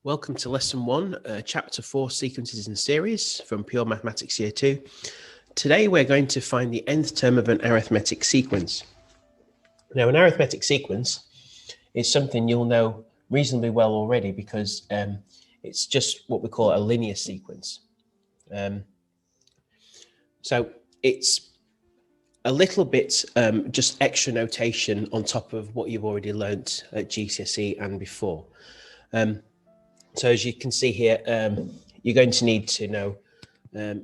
Welcome to Lesson 1, Chapter 4, Sequences and Series from Pure Mathematics Year 2. Today we're going to find the nth term of an arithmetic sequence. Now, an arithmetic sequence is something you'll know reasonably well already because it's just what we call a linear sequence. So it's a little bit just extra notation on top of what you've already learnt at GCSE and before. So as you can see here, you're going to need to know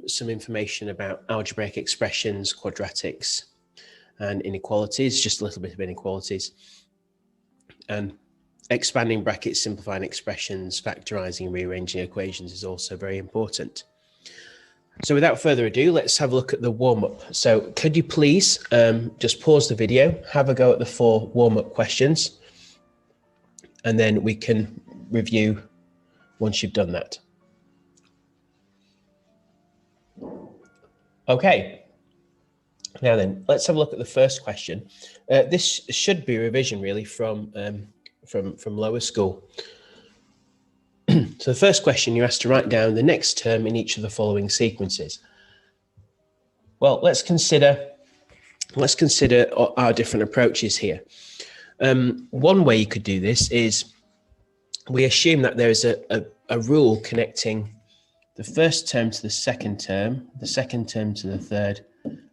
some information about algebraic expressions, quadratics, and inequalities, just a little bit of inequalities. And expanding brackets, simplifying expressions, factorizing, rearranging equations is also very important. So without further ado, let's have a look at the warm-up. So could you please just pause the video, have a go at the 4 warm-up questions, and then we can review once you've done that. Okay, now then, let's have a look at the first question. This should be a revision really from lower school. So the first question, you asked to write down the next term in each of the following sequences. Well, let's consider our different approaches here. One way you could do this is we assume that there is a rule connecting the first term to the second term to the third,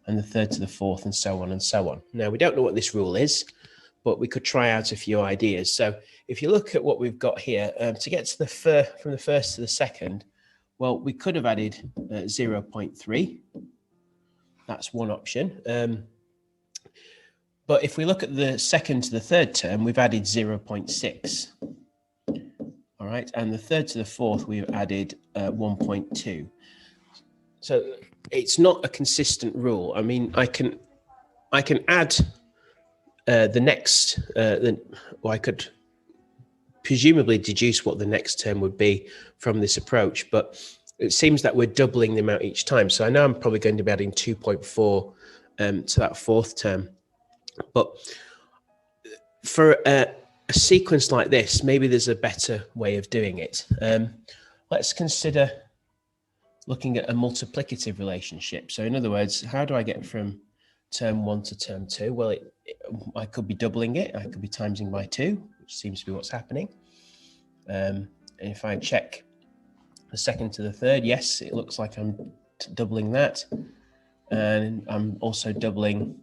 and the third to the fourth, and so on and so on. Now, we don't know what this rule is, but we could try out a few ideas. So if you look at what we've got here, to get to from the first to the second, well, we could have added 0.3. That's one option. But if we look at the second to the third term, we've added 0.6. All right, and the third to the fourth, we've added 1.2. So it's not a consistent rule. I mean, I can add the next, or I could presumably deduce what the next term would be from this approach, but it seems that we're doubling the amount each time. So I know I'm probably going to be adding 2.4 to that fourth term. But for a sequence like this, maybe there's a better way of doing it. Let's consider looking at a multiplicative relationship. So in other words, how do I get from term 1 to term 2? Well, I could be doubling it. I could be timesing by 2, which seems to be what's happening. And if I check the second to the third, yes, it looks like I'm doubling that. And I'm also doubling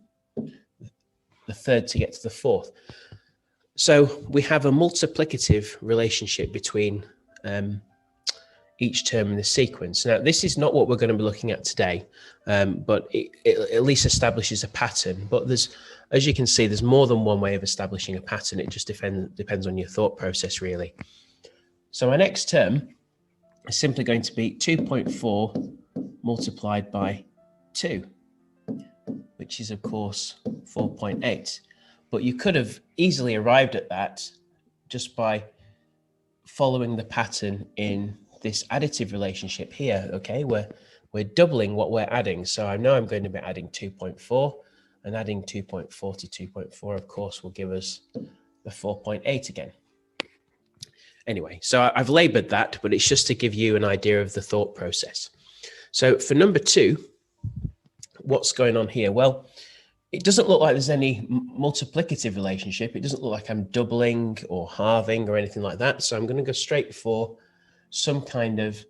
the third to get to the fourth. So we have a multiplicative relationship between each term in the sequence. Now, this is not what we're going to be looking at today, but it at least establishes a pattern. But as you can see, there's more than one way of establishing a pattern. It just depends on your thought process, really. So our next term is simply going to be 2.4 multiplied by 2, which is, of course, 4.8. But you could have easily arrived at that just by following the pattern in this additive relationship here, okay? We're doubling what we're adding. So I know I'm going to be adding 2.4, and adding 2.4 to 2.4, of course, will give us the 4.8 again. Anyway, so I've labored that, but it's just to give you an idea of the thought process. So for number 2, what's going on here? Well, it doesn't look like there's any multiplicative relationship. It doesn't look like I'm doubling or halving or anything like that. So I'm going to go straight for some kind of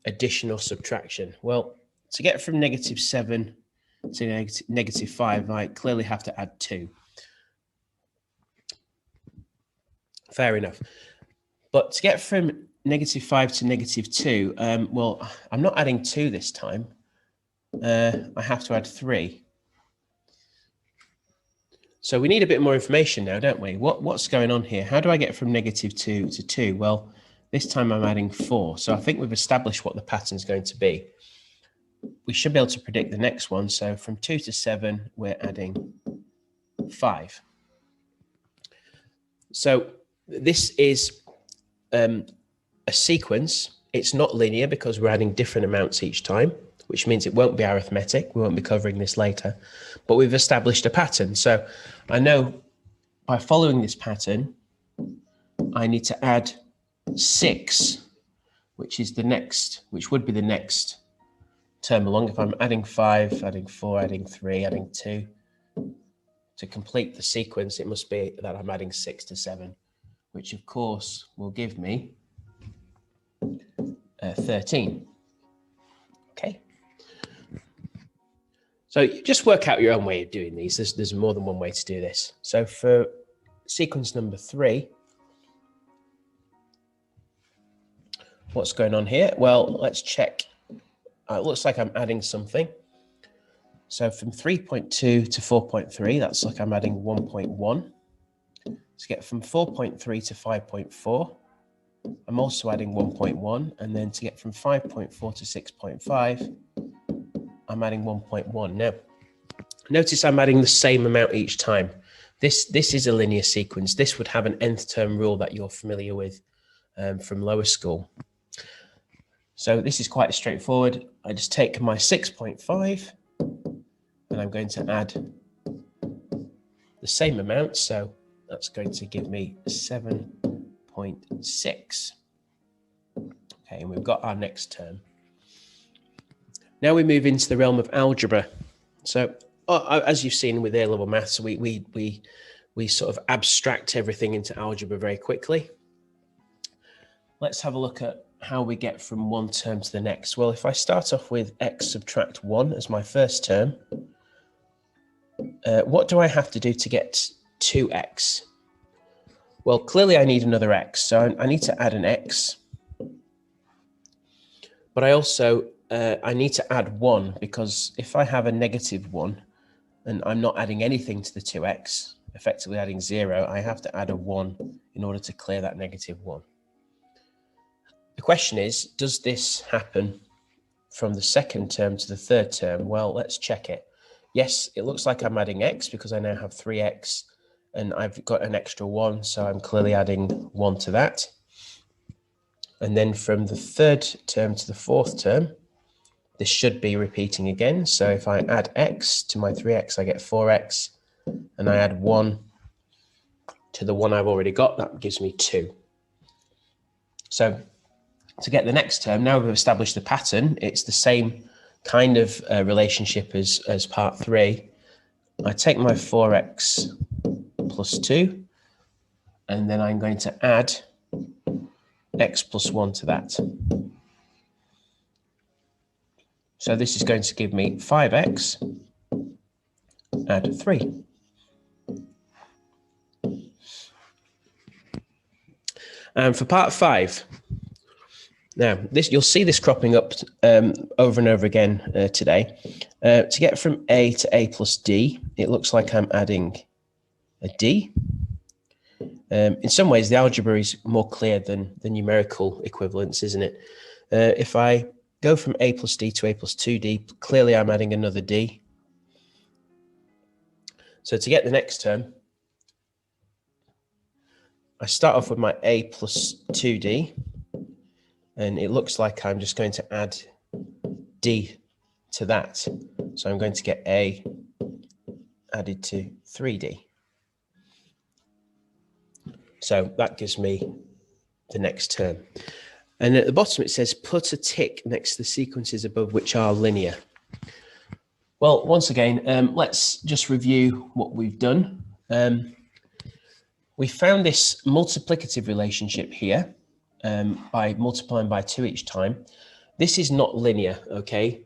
addition or subtraction. Well, to get from -7 to -5, I clearly have to add 2. Fair enough. But to get from -5 to -2, well, I'm not adding 2 this time. I have to add 3. So we need a bit more information now, don't we? What's going on here? How do I get from -2 to 2? Well, this time I'm adding 4. So I think we've established what the pattern is going to be. We should be able to predict the next one. So from 2 to 7, we're adding 5. So this is a sequence. It's not linear because we're adding different amounts each time, which means it won't be arithmetic. We won't be covering this later, but we've established a pattern. So I know by following this pattern, I need to add 6, which would be the next term along. If I'm adding 5, adding 4, adding 3, adding 2, to complete the sequence, it must be that I'm adding 6 to 7, which of course will give me 13. Okay. So you just work out your own way of doing these. There's more than one way to do this. So for sequence number 3, what's going on here? Well, let's check. It looks like I'm adding something. So from 3.2 to 4.3, that's like I'm adding 1.1. To get from 4.3 to 5.4, I'm also adding 1.1. And then to get from 5.4 to 6.5, I'm adding 1.1. Now, notice I'm adding the same amount each time. This is a linear sequence. This would have an nth term rule that you're familiar with from lower school. So this is quite straightforward. I just take my 6.5 and I'm going to add the same amount. So that's going to give me 7.6. Okay, and we've got our next term. Now we move into the realm of algebra. So as you've seen with A-level maths, we sort of abstract everything into algebra very quickly. Let's have a look at how we get from one term to the next. Well, if I start off with x subtract 1 as my first term, what do I have to do to get 2x? Well, clearly I need another x, so I need to add an x. But I also I need to add 1, because if I have a negative 1 and I'm not adding anything to the 2x, effectively adding 0, I have to add a 1 in order to clear that negative 1. The question is, does this happen from the second term to the third term? Well, let's check it. Yes, it looks like I'm adding x because I now have 3x and I've got an extra 1, so I'm clearly adding 1 to that. And then from the third term to the fourth term, this should be repeating again. So if I add x to my 3x, I get 4x, and I add 1 to the 1 I've already got, that gives me 2. So to get the next term, now we've established the pattern, it's the same kind of relationship as part 3. I take my 4x plus 2, and then I'm going to add x plus 1 to that. So this is going to give me 5x, add 3. And for part 5, now you'll see this cropping up over and over again today. To get from a to a plus d, it looks like I'm adding a d. In some ways, the algebra is more clear than the numerical equivalence, isn't it? If I go from a plus d to a plus 2d, clearly I'm adding another d. So to get the next term, I start off with my a plus 2d, and it looks like I'm just going to add d to that. So I'm going to get a added to 3d. So that gives me the next term. And at the bottom, it says, put a tick next to the sequences above which are linear. Well, once again, let's just review what we've done. We found this multiplicative relationship here by multiplying by 2 each time. This is not linear, okay?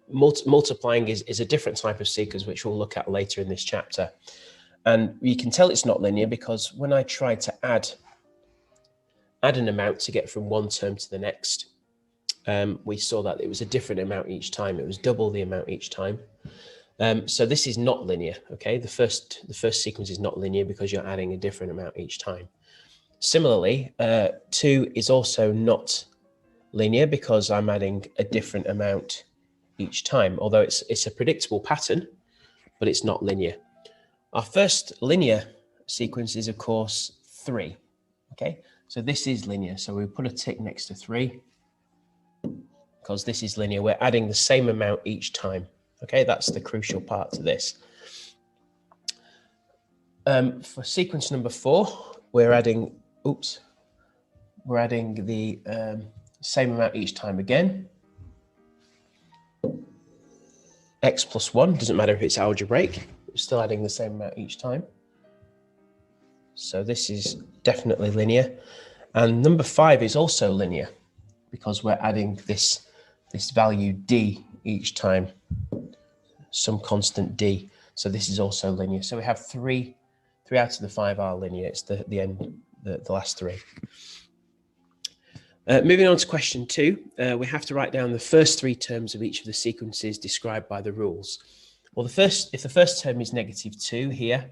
Multiplying is a different type of sequence, which we'll look at later in this chapter. And you can tell it's not linear because when I tried to add an amount to get from one term to the next, we saw that it was a different amount each time. It was double the amount each time. So this is not linear, okay? The first sequence is not linear because you're adding a different amount each time. Similarly, 2 is also not linear because I'm adding a different amount each time, although it's a predictable pattern, but it's not linear. Our first linear sequence is, of course, 3, okay? So this is linear, so we put a tick next to 3 because this is linear. We're adding the same amount each time, okay? That's the crucial part to this. For sequence number 4, we're adding, we're adding the same amount each time again. X plus 1, doesn't matter if it's algebraic, we're still adding the same amount each time. So this is definitely linear. And number 5 is also linear because we're adding this value d each time, some constant d. So this is also linear. So we have three out of the 5 are linear. It's the last 3. Moving on to question 2, we have to write down the first 3 terms of each of the sequences described by the rules. Well, if the first term is -2 here,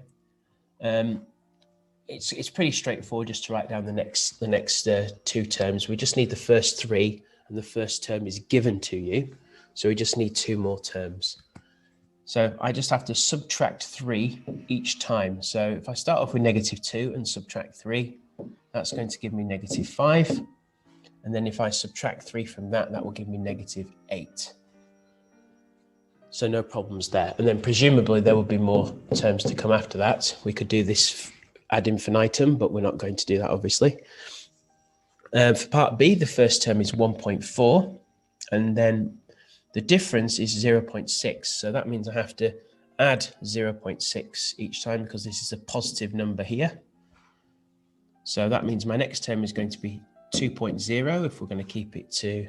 it's pretty straightforward just to write down the next 2 terms. We just need the first 3, and the first term is given to you. So we just need 2 more terms. So I just have to subtract 3 each time. So if I start off with -2 and subtract 3, that's going to give me -5. And then if I subtract 3 from that, that will give me -8. So no problems there. And then presumably there will be more terms to come after that. We could do this ad infinitum, but we're not going to do that, obviously. For part B, the first term is 1.4, and then the difference is 0.6. So that means I have to add 0.6 each time because this is a positive number here. So that means my next term is going to be 2.0 if we're going to keep it to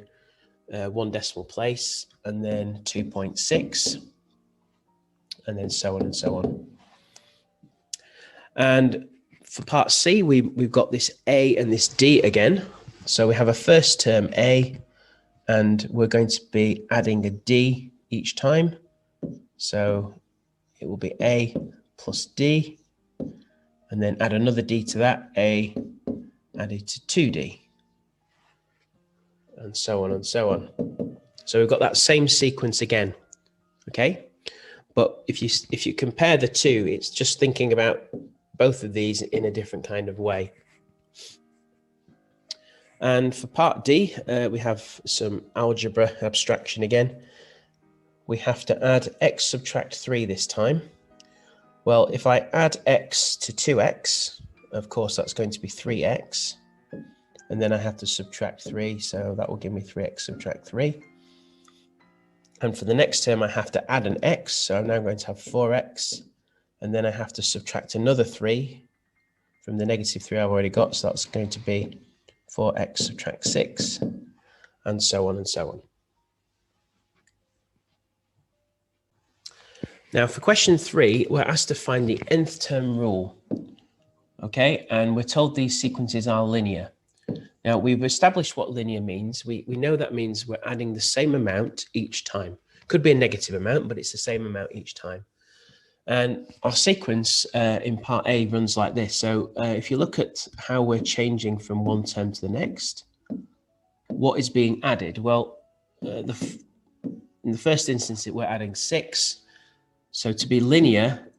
1 decimal place, and then 2.6, and then so on and so on. And for part C, we've got this A and this D again. So we have a first term A, and we're going to be adding a D each time. So it will be A plus D, and then add another D to that, A added to 2D, and so on and so on. So we've got that same sequence again, okay? But if you compare the two, it's just thinking about both of these in a different kind of way. And for part D, we have some algebra abstraction again. We have to add x subtract 3 this time. Well, if I add x to 2x, of course, that's going to be 3x. And then I have to subtract 3, so that will give me 3x subtract 3. And for the next term, I have to add an x, so I'm now going to have 4x. And then I have to subtract another 3 from the -3 I've already got, so that's going to be 4x subtract 6, and so on and so on. Now for question 3, we're asked to find the nth term rule, okay? And we're told these sequences are linear. Now we've established what linear means. We know that means we're adding the same amount each time. Could be a negative amount, but it's the same amount each time. And our sequence in part A runs like this. So if you look at how we're changing from one term to the next, what is being added? Well, in the first instance, we're adding 6. So to be linear,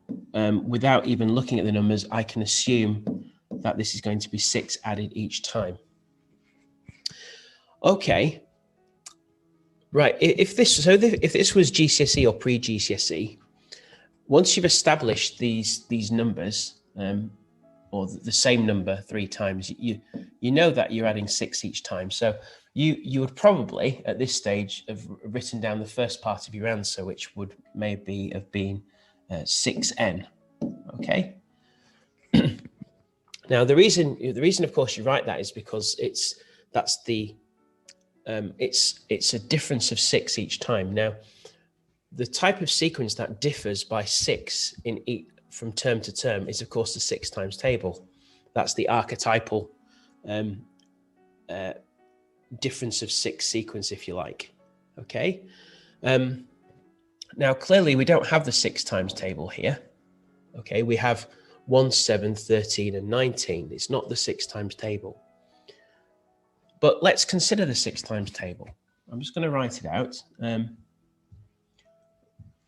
without even looking at the numbers, I can assume that this is going to be 6 added each time. Okay. Right. If this was GCSE or pre-GCSE, once you've established these numbers, or the same number 3 times, you know that you're adding 6 each time. So you would probably at this stage have written down the first part of your answer, which would maybe have been 6n. Okay. Now the reason of course you write that is because it's a difference of 6 each time. Now the type of sequence that differs by 6 from term to term is, of course, the 6 times table. That's the archetypal difference of 6 sequence, if you like. Okay. Now, clearly, we don't have the 6 times table here. Okay, we have 1, 7, 13, and 19. It's not the 6 times table. But let's consider the 6 times table. I'm just going to write it out.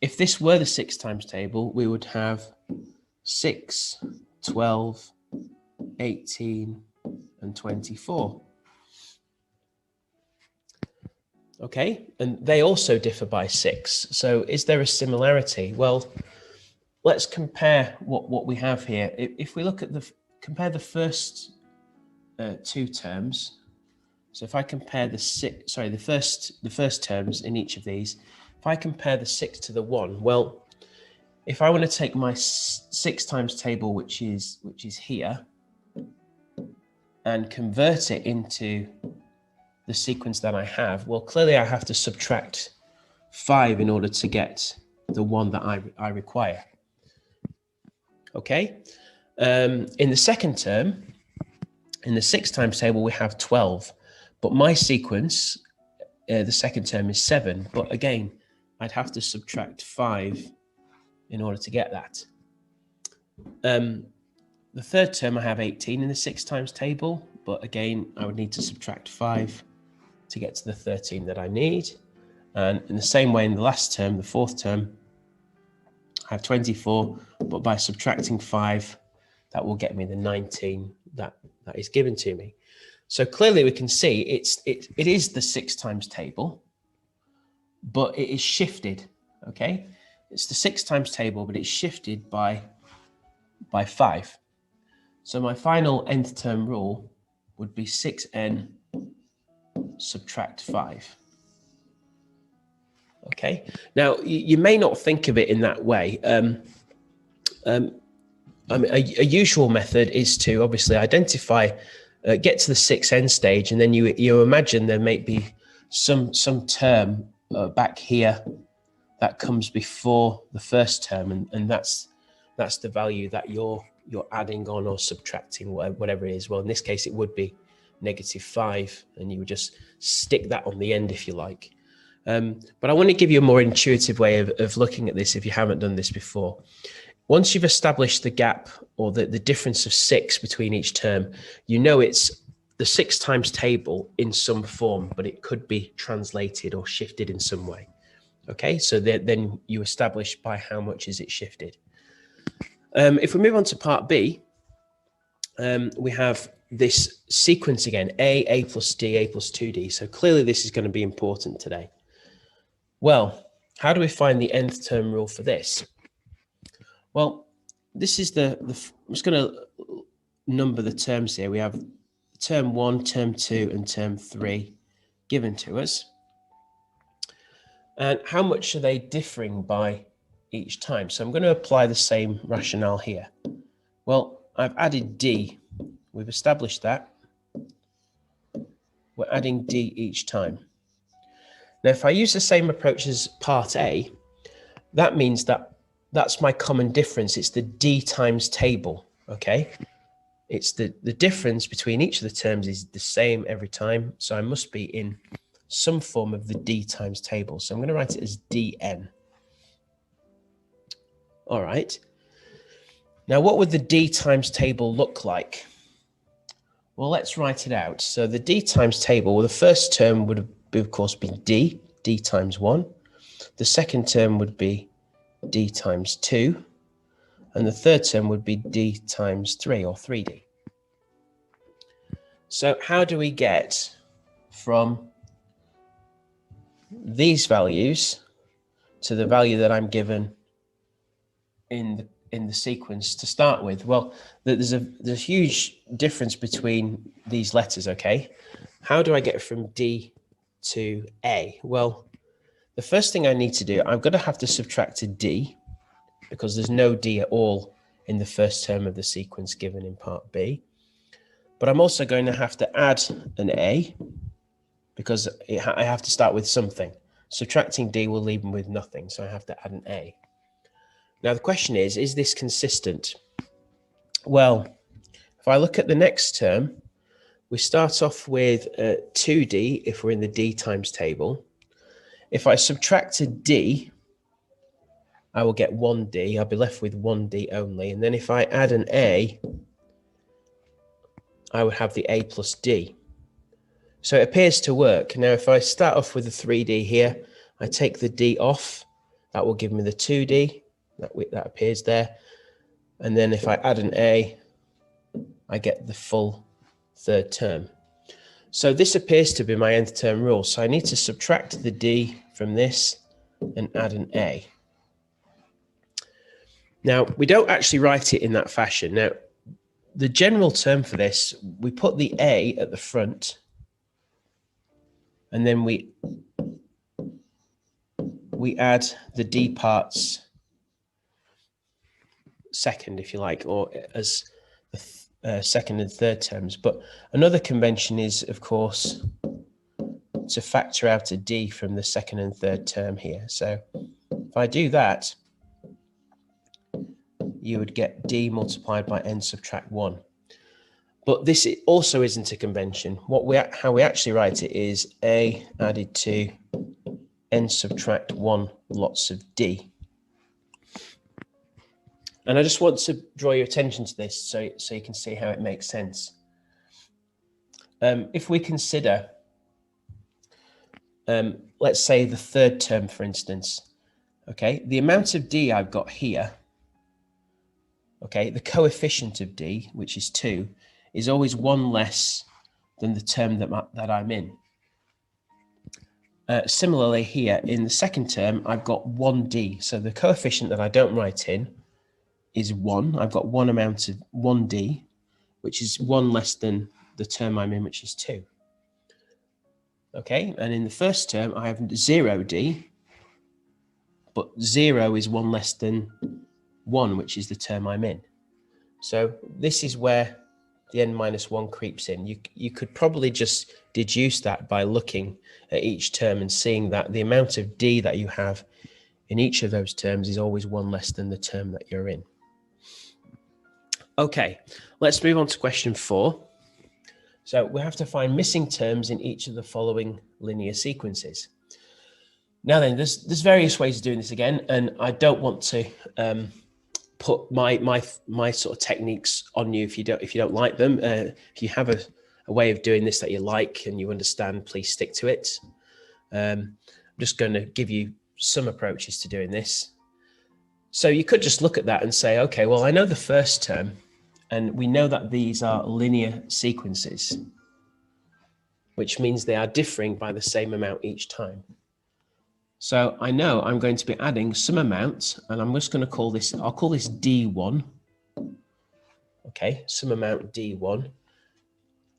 If this were the 6 times table, we would have 6, 12, 18, and 24. Okay, and they also differ by 6. So is there a similarity? Well, let's compare what we have here. If we look at compare the first two terms. So if I compare the first terms in each of these, if I compare the 6 to the 1, well, if I want to take my 6 times table, which is here, and convert it into the sequence that I have, well, clearly I have to subtract 5 in order to get the one that I require. Okay. In the second term, in the 6 times table, we have 12, but my sequence, the second term is 7. But again, I'd have to subtract 5 in order to get that. The third term, I have 18 in the 6 times table, but again, I would need to subtract 5 to get to the 13 that I need. And in the same way, in the last term, the fourth term, I have 24, but by subtracting 5, that will get me the 19 that is given to me. So clearly we can see it is the 6 times table, but it is shifted, okay? It's the 6 times table, but it's shifted by 5. So my final nth term rule would be 6n subtract 5. Okay, now you may not think of it in that way. I mean, a usual method is to obviously identify, get to the 6n stage, and then you imagine there may be some term back here that comes before the first term, and that's the value that you're adding on or subtracting, whatever it is. Well, in this case, it would be -5, and you would just stick that on the end if you like. But I want to give you a more intuitive way of looking at this if you haven't done this before. Once you've established the gap or the difference of 6 between each term, you know it's the 6 times table in some form, but it could be translated or shifted in some way. Okay, so then you establish by how much is it shifted. If we move on to part B, we have this sequence again, A plus D, A plus 2D. So clearly this is going to be important today. Well, how do we find the nth term rule for this? Well, this is I'm just going to number the terms here. We have term 1, term 2, and term 3 given to us. And how much are they differing by each time? So I'm going to apply the same rationale here. Well, I've added D. We've established that. We're adding D each time. Now, if I use the same approach as part A, that means that's my common difference. It's the D times table, okay? It's the difference between each of the terms is the same every time. So I must be in some form of the D times table. So I'm going to write it as Dn. All right. Now, what would the D times table look like? Well, let's write it out. So the D times table, well, the first term would, of course, be D times 1. The second term would be D times 2. And the third term would be D times 3, or 3D. So how do we get from these values to the value that I'm given in the sequence to start with? Well, there's a huge difference between these letters, okay? How do I get from D to A? Well, the first thing I need to do, I'm going to have to subtract a D because there's no D at all in the first term of the sequence given in part B. But I'm also going to have to add an A because I have to start with something. Subtracting D will leave me with nothing, so I have to add an A. Now, the question is this consistent? Well, if I look at the next term, we start off with 2D if we're in the D times table. If I subtract a D, I will get 1D. I'll be left with 1D only. And then if I add an A, I would have the A plus D. So it appears to work. Now, if I start off with a 3D here, I take the D off. That will give me the 2D. That appears there. And then if I add an A, I get the full third term. So this appears to be my nth term rule. So I need to subtract the D from this and add an A. Now, we don't actually write it in that fashion. Now, the general term for this, we put the A at the front, and then we add the D parts second, if you like, or as the second and third terms. But another convention is, of course, to factor out a D from the second and third term here. So if I do that, you would get D multiplied by n subtract 1. But this also isn't a convention. How we actually write it is A added to n subtract 1 lots of D. And I just want to draw your attention to this so you can see how it makes sense. If we consider, let's say the third term, for instance, okay, the amount of D I've got here, okay, the coefficient of D, which is 2, is always 1 less than the term that I'm in. Similarly here, in the second term, I've got 1D. So the coefficient that I don't write in is 1. I've got one amount of 1D, which is 1 less than the term I'm in, which is 2. Okay, and in the first term, I have 0D, but 0 is 1 less than 1, which is the term I'm in. So this is where the n minus 1 creeps in. You could probably just deduce that by looking at each term and seeing that the amount of D that you have in each of those terms is always 1 less than the term that you're in. Okay, let's move on to question 4. So we have to find missing terms in each of the following linear sequences. Now then, there's various ways of doing this again, and I don't want to put my sort of techniques on you if you don't like them. If you have a way of doing this that you like and you understand, please stick to it. I'm just going to give you some approaches to doing this. So you could just look at that and say, okay, well, I know the first term, and we know that these are linear sequences, which means they are differing by the same amount each time. So I know I'm going to be adding some amount, and I'm just going to call this, I'll call this D1. Okay, some amount D1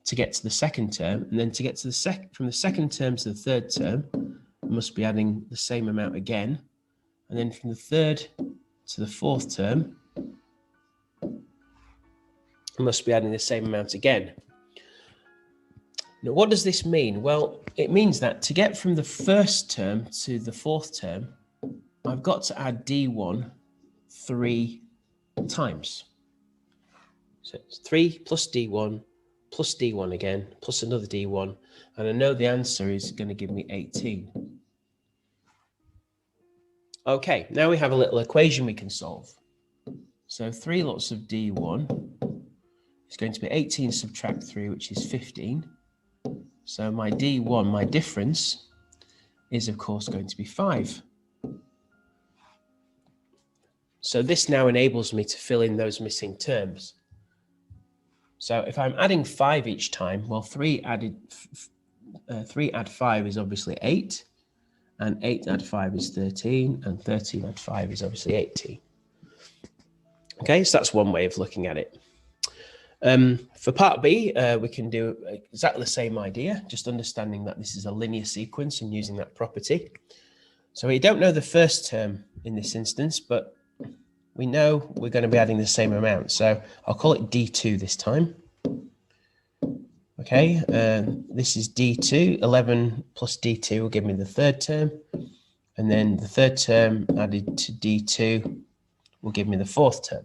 to get to the second term, and then to get to from the second term to the third term, I must be adding the same amount again. And then from the third to the fourth term, I must be adding the same amount again. Now, what does this mean? Well, it means that to get from the first term to the fourth term, I've got to add D1 3 times. So it's 3 plus D1 again, plus another D1. And I know the answer is going to give me 18. Okay, now we have a little equation we can solve. So 3 lots of D1 is going to be 18 subtract 3, which is 15. So my D1, my difference, is of course going to be 5. So this now enables me to fill in those missing terms. So if I'm adding 5 each time, well, 3 add 5 is obviously 8, and 8 add 5 is 13, and 13 add 5 is obviously 18. Okay, so that's one way of looking at it. For part B, we can do exactly the same idea, just understanding that this is a linear sequence and using that property. So we don't know the first term in this instance, but we know we're going to be adding the same amount. So I'll call it D2 this time. Okay, this is D2. 11 plus D2 will give me the third term. And then the third term added to D2 will give me the fourth term.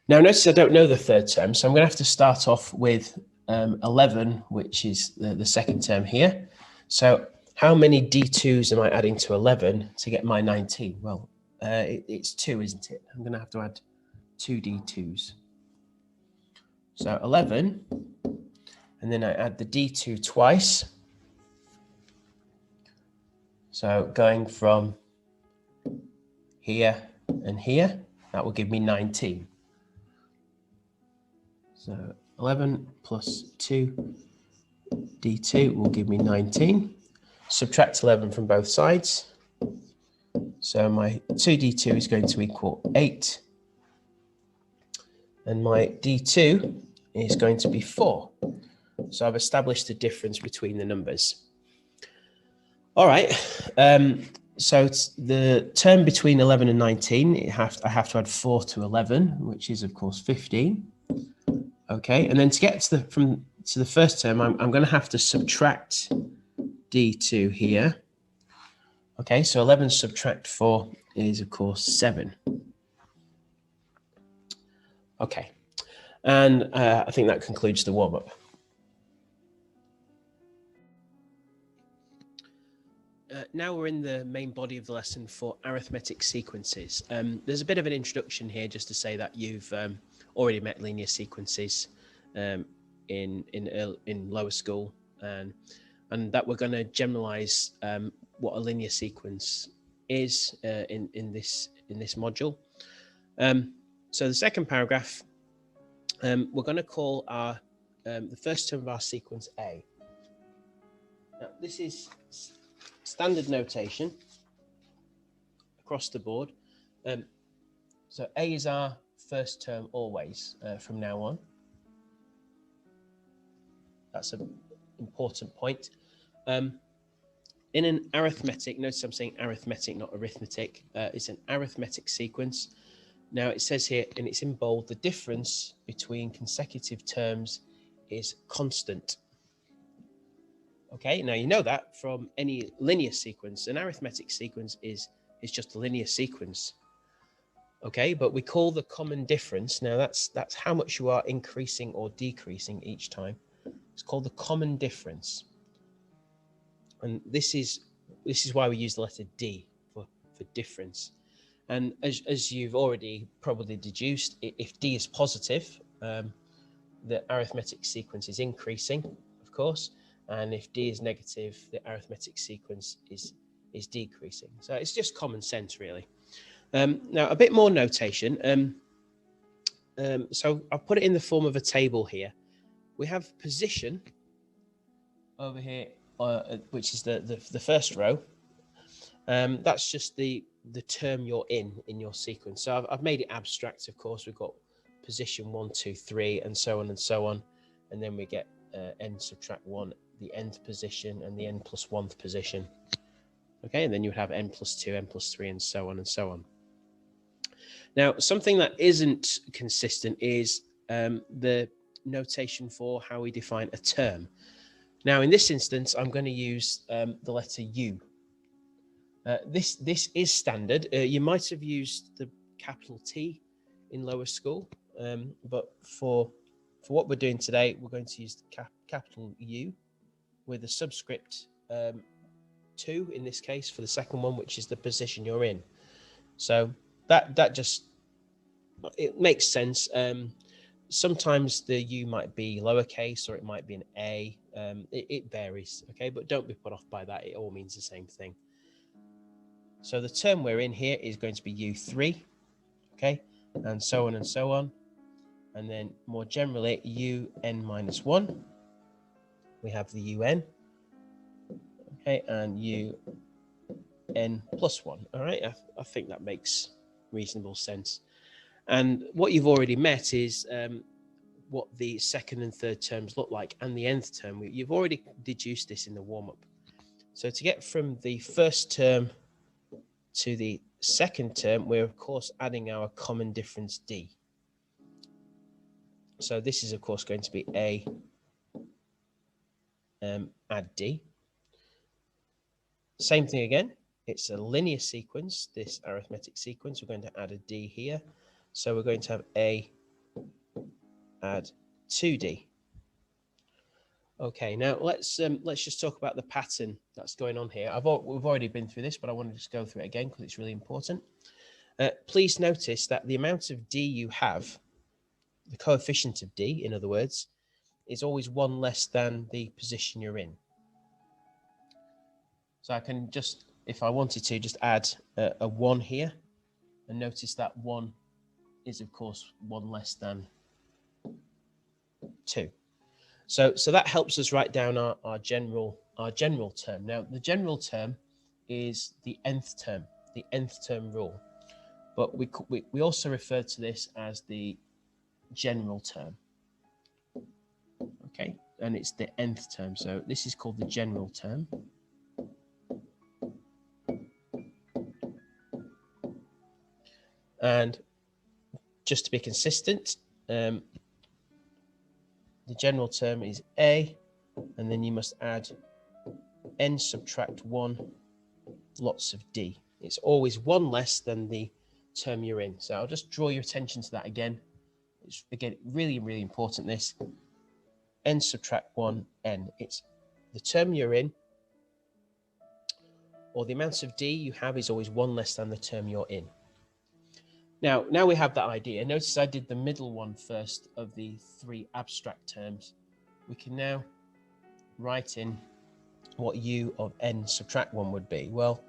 Now, notice I don't know the third term, so I'm going to have to start off with 11, which is the second term here. So how many D2s am I adding to 11 to get my 19? Well, it's 2, isn't it? I'm going to have to add 2 D2s. So 11, and then I add the D2 twice. So going from here and here, that will give me 19. So 11 plus 2 D2 will give me 19. Subtract 11 from both sides. So my 2D2 is going to equal 8. and my D2 is going to be 4. So I've established the difference between the numbers. All right. So it's the term between 11 and 19, I have to add 4 to 11, which is, of course, 15. Okay. And then to get to the first term, I'm going to have to subtract D2 here. Okay. So 11 subtract 4 is, of course, 7. Okay. And I think that concludes the warm-up. Now we're in the main body of the lesson for arithmetic sequences. There's a bit of an introduction here just to say that you've already met linear sequences in lower school, and that we're going to generalize what a linear sequence is in this module. So the second paragraph, we're going to call our the first term of our sequence A. Now, this is standard notation across the board. So A is our first term always from now on. That's an important point. In an arithmetic, notice I'm saying arithmetic, not arithmetic. It's an arithmetic sequence. Now it says here, and it's in bold, the difference between consecutive terms is constant. Okay, now you know that from any linear sequence. An arithmetic sequence is just a linear sequence. Okay, but we call the common difference. Now that's how much you are increasing or decreasing each time. It's called the common difference. And this is why we use the letter D for difference. And as you've already probably deduced, if D is positive, the arithmetic sequence is increasing, of course. And if D is negative, the arithmetic sequence is decreasing. So it's just common sense, really. Now, a bit more notation. So I'll put it in the form of a table here. We have position over here, which is the first row. That's just the term you're in your sequence. So I've made it abstract, of course. We've got position 1, 2, 3, and so on and so on. And then we get n subtract 1, the nth position, and the n plus 1th position. Okay, and then you would have n plus 2, n plus 3, and so on and so on. Now, something that isn't consistent is the notation for how we define a term. Now, in this instance, I'm going to use the letter U. This is standard. You might have used the capital T in lower school, but for what we're doing today, we're going to use the capital U with a subscript 2 in this case for the second one, which is the position you're in. So that just, it makes sense. Sometimes the U might be lowercase or it might be an A. It varies, okay? But don't be put off by that. It all means the same thing. So the term we're in here is going to be U3, okay? And so on and so on. And then more generally, UN minus 1. We have the UN, okay? And UN plus 1, all right? I think that makes reasonable sense. And what you've already met is what the second and third terms look like, and the nth term. You've already deduced this in the warm-up. So to get from the first term to the second term, we're of course adding our common difference D. So this is of course going to be A add D. Same thing again. It's a linear sequence, this arithmetic sequence. We're going to add a D here. So we're going to have A add 2D. Okay, now let's just talk about the pattern that's going on here. We've already been through this, but I want to just go through it again because it's really important. Please notice that the amount of D you have, the coefficient of D, in other words, is always 1 less than the position you're in. So I can just, if I wanted to, just add a 1 here, and notice that 1 is of course 1 less than 2. So that helps us write down our general term. Now the general term is the nth term rule, but we also refer to this as the general term. Okay, and it's the nth term. So this is called the general term. And just to be consistent, the general term is A, and then you must add n subtract 1 lots of D. It's always one less than the term you're in. So I'll just draw your attention to that again. It's, again, really, really important, this. N subtract 1, n. It's the term you're in, or the amount of D you have is always one less than the term you're in. Now we have that idea. Notice I did the middle one first of the 3 abstract terms. We can now write in what u of n subtract 1 would be. Well,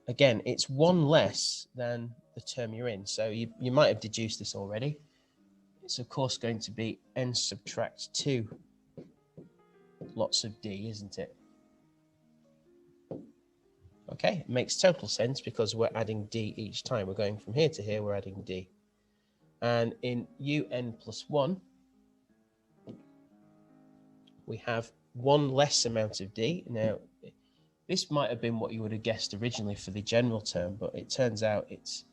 again, it's one less than the term you're in. So you might have deduced this already. It's of course going to be n subtract 2 lots of D, isn't it? Okay, it makes total sense because we're adding D each time. We're going from here to here, we're adding D. And in un plus 1, we have one less amount of D. Now, this might have been what you would have guessed originally for the general term, but it turns out it's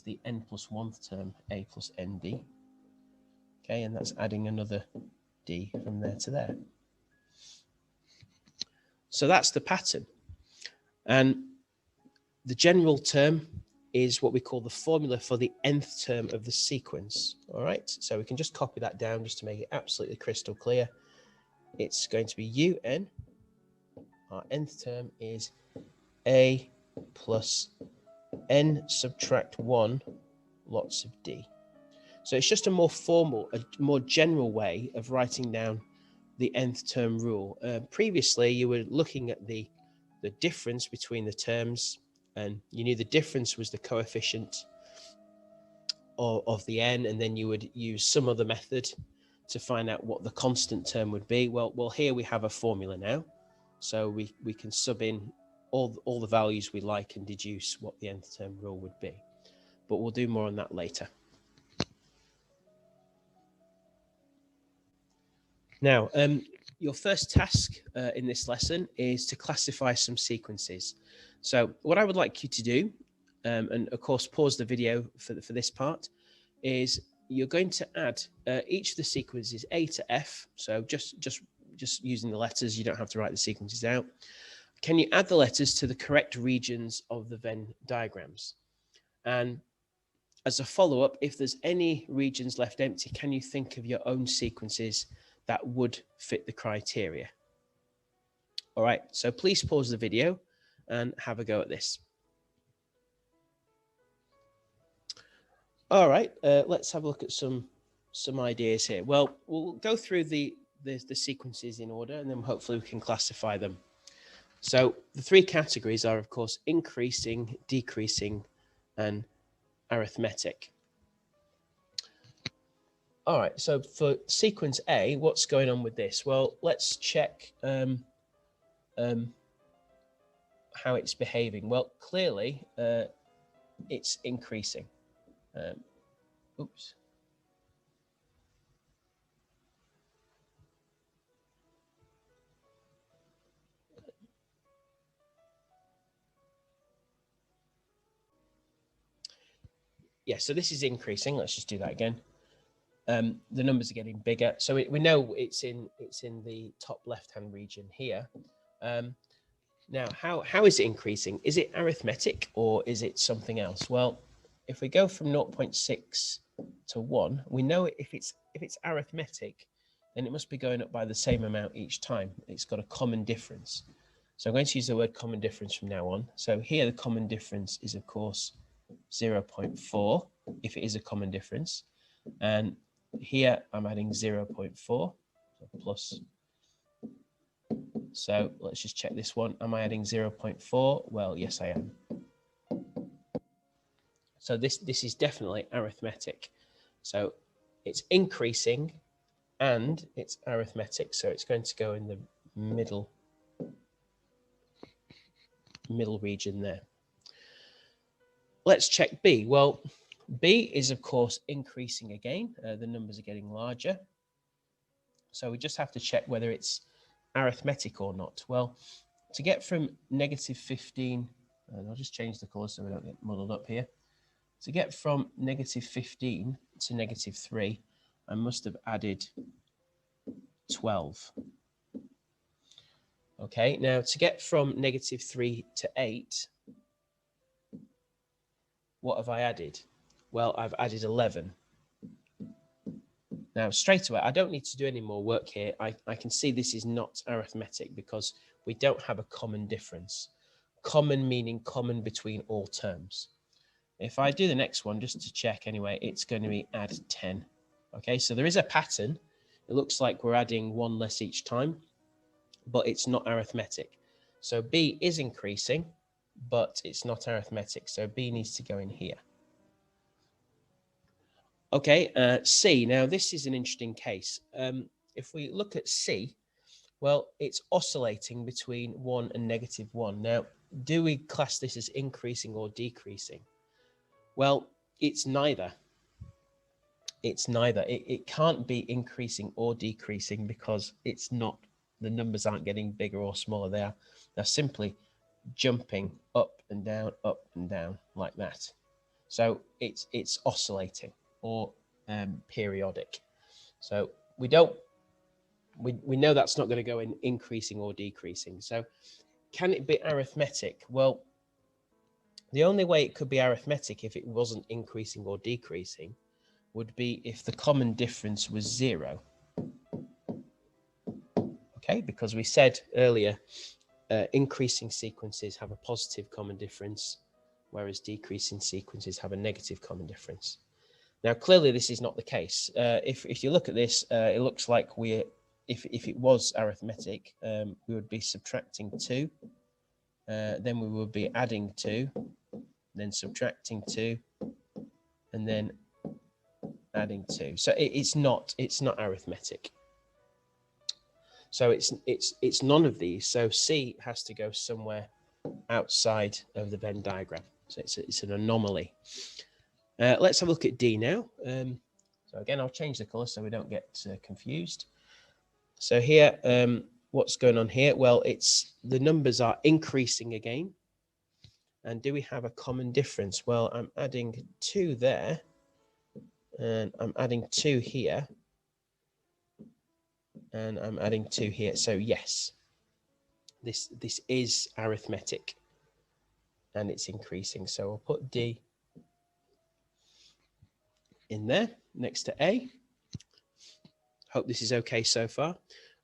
the n plus 1th term, a plus nd. Okay, and that's adding another D from there to there. So that's the pattern. And the general term is what we call the formula for the nth term of the sequence. All right, so we can just copy that down just to make it absolutely crystal clear. It's going to be un. Our nth term is a plus n subtract 1 lots of D. So it's just a more formal, a more general way of writing down the nth term rule. Previously, you were looking at the difference between the terms, and you knew the difference was the coefficient of the n, and then you would use some other method to find out what the constant term would be. Well, here we have a formula now, so we can sub in all the values we like and deduce what the nth term rule would be. But we'll do more on that later. Now, your first task in this lesson is to classify some sequences. So what I would like you to do, and of course pause the video for this part, is you're going to add each of the sequences A to F. So just using the letters, you don't have to write the sequences out. Can you add the letters to the correct regions of the Venn diagrams? And as a follow-up, if there's any regions left empty, can you think of your own sequences that would fit the criteria? All right, so please pause the video and have a go at this. All right, let's have a look at some ideas here. Well, we'll go through the sequences in order, and then hopefully we can classify them. So the 3 categories are, of course, increasing, decreasing, and arithmetic. All right, so for sequence A, what's going on with this? Well, let's check how it's behaving. Well, clearly, it's increasing. Oops. Yeah, so this is increasing. Let's just do that again. The numbers are getting bigger, so we know it's in the top left-hand region here. Now, how is it increasing? Is it arithmetic or is it something else? Well, if we go from 0.6 to 1, we know if it's arithmetic, then it must be going up by the same amount each time. It's got a common difference. So I'm going to use the word common difference from now on. So here the common difference is, of course, 0.4 if it is a common difference. And here I'm adding 0.4 so plus. So let's just check this one. Am I adding 0.4? Well, yes, I am. So this is definitely arithmetic. So it's increasing and it's arithmetic. So it's going to go in the middle region there. Let's check B. Well, B is, of course, increasing again. The numbers are getting larger. So we just have to check whether it's arithmetic or not. Well, to get from negative 15, and I'll just change the color so we don't get muddled up here. To get from negative 15 to negative 3, I must have added 12. Okay, now to get from negative 3 to 8, what have I added? Well, I've added 11. Now, straight away, I don't need to do any more work here. I can see this is not arithmetic because we don't have a common difference. Common meaning common between all terms. If I do the next one, just to check anyway, it's going to be add 10. Okay, so there is a pattern. It looks like we're adding one less each time, but it's not arithmetic. So B is increasing, but it's not arithmetic. So B needs to go in here. Okay, C. Now, this is an interesting case. If we look at C, well, it's oscillating between 1 and negative 1. Now, do we class this as increasing or decreasing? Well, it's neither. It's neither. It can't be increasing or decreasing because it's not. The numbers aren't getting bigger or smaller. They're simply jumping up and down like that. So it's oscillating or periodic. So we know that's not going to go in increasing or decreasing. So can it be arithmetic? Well, the only way it could be arithmetic if it wasn't increasing or decreasing would be if the common difference was 0. Okay, because we said earlier, increasing sequences have a positive common difference, whereas decreasing sequences have a negative common difference. Now, clearly, this is not the case. If you look at this, it looks like if it was arithmetic, we would be subtracting 2, then we would be adding 2, then subtracting 2, and then adding 2. So it's not arithmetic. So it's none of these. So C has to go somewhere outside of the Venn diagram. So it's an anomaly. Let's have a look at D now. So again, I'll change the color so we don't get confused. So here, what's going on here? Well, the numbers are increasing again. And do we have a common difference? Well, I'm adding 2 there, and I'm adding 2 here, and I'm adding 2 here. So yes, this is arithmetic, and it's increasing. So I'll put D in there next to A. Hope this is okay so far.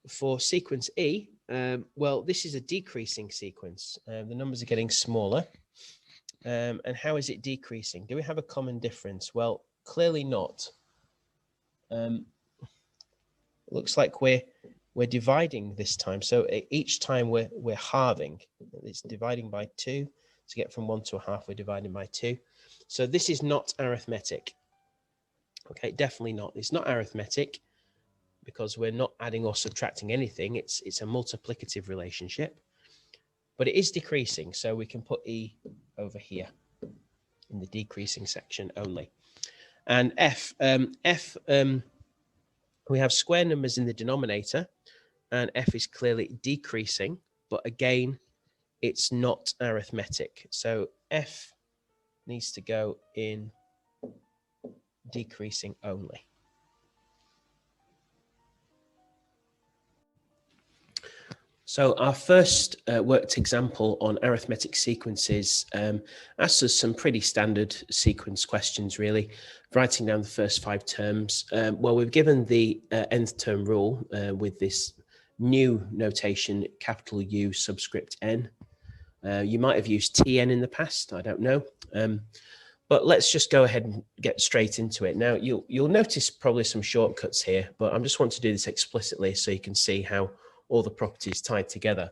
For sequence E, well, this is a decreasing sequence. The numbers are getting smaller. And how is it decreasing? Do we have a common difference? Well, clearly not. Looks like we're dividing this time. So each time we're halving. It's dividing by 2. To get from 1 to a half, we're dividing by 2. So this is not arithmetic. Okay, definitely not. It's not arithmetic because we're not adding or subtracting anything. It's a multiplicative relationship, but it is decreasing. So we can put E over here in the decreasing section only. And F, we have square numbers in the denominator, and F is clearly decreasing, but again, it's not arithmetic. So F needs to go in decreasing only. So our first worked example on arithmetic sequences asks us some pretty standard sequence questions, really, writing down the first 5 terms. Well, we've given the nth term rule with this new notation, capital U subscript n. You might have used Tn in the past, I don't know. But let's just go ahead and get straight into it. Now, you'll notice probably some shortcuts here, but I just want to do this explicitly so you can see how all the properties tied together.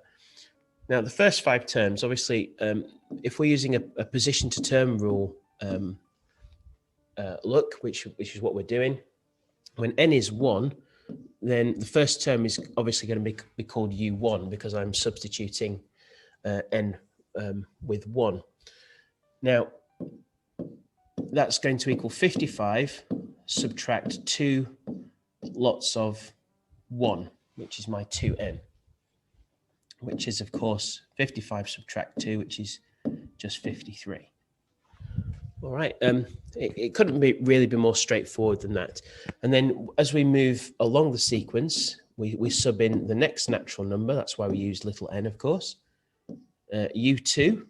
Now, the first 5 terms, obviously, if we're using a position to term rule look, which is what we're doing, when n is 1, then the first term is obviously going to be called U1 because I'm substituting n with 1. Now, that's going to equal 55, subtract 2 lots of 1, which is my 2n, which is, of course, 55 subtract 2, which is just 53. All right, it couldn't really be more straightforward than that. And then as we move along the sequence, we sub in the next natural number. That's why we use little n, of course. U2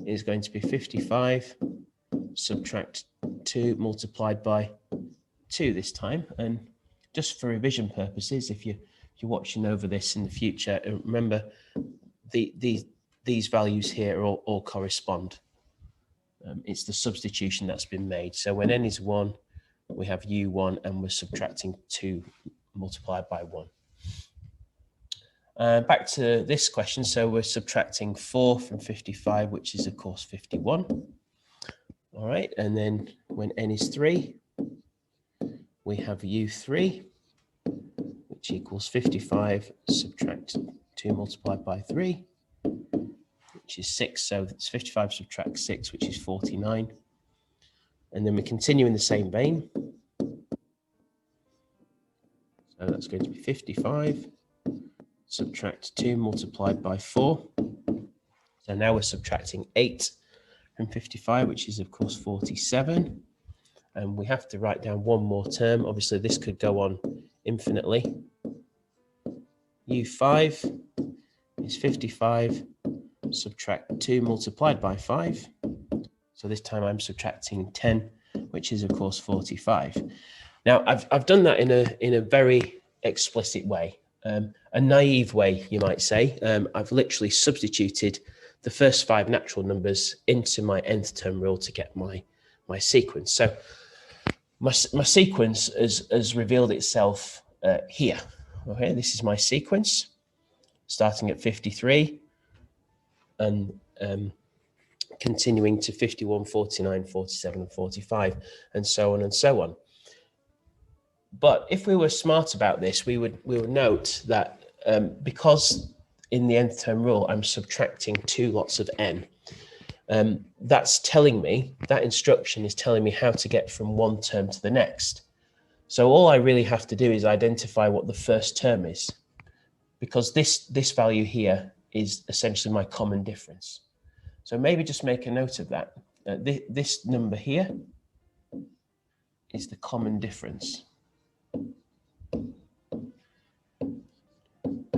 is going to be 55 subtract 2 multiplied by 2 this time. And just for revision purposes, if you're watching over this in the future, remember these values here all correspond. It's the substitution that's been made. So when n is 1, we have u1, and we're subtracting 2 multiplied by 1. Back to this question. So we're subtracting 4 from 55, which is, of course, 51. All right. And then when n is 3, we have u3, which equals 55 subtract 2 multiplied by 3, which is 6. So it's 55 subtract 6, which is 49. And then we continue in the same vein. So that's going to be 55 subtract 2 multiplied by 4. So now we're subtracting 8 from 55, which is, of course, 47. And we have to write down one more term. Obviously, this could go on infinitely. U5 is 55 subtract 2 multiplied by 5. So this time I'm subtracting 10, which is, of course, 45. Now, I've done that in a very explicit way, a naive way, you might say. I've literally substituted the first 5 natural numbers into my nth term rule to get my sequence. So my sequence has revealed itself here. Okay, this is my sequence, starting at 53 and continuing to 51, 49, 47, and 45, and so on and so on. But if we were smart about this, we would note that because in the nth term rule, I'm subtracting 2 lots of n, that's telling me, that instruction is telling me how to get from one term to the next. So all I really have to do is identify what the first term is, because this value here is essentially my common difference. So maybe just make a note of that. This number here is the common difference.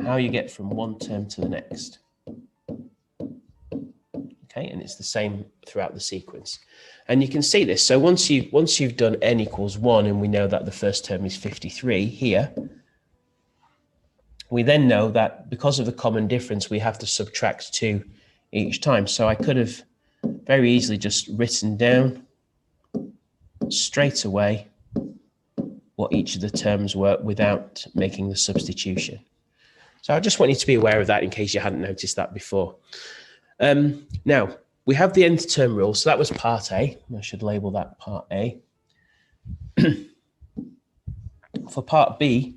How you get from one term to the next. Okay, and it's the same throughout the sequence. And you can see this. So once you've done n equals 1, and we know that the first term is 53 here, we then know that because of the common difference, we have to subtract 2 each time. So I could have very easily just written down straight away what each of the terms were without making the substitution. So I just want you to be aware of that in case you hadn't noticed that before. Now, we have the nth term rule. So that was part A. I should label that part A. For part B,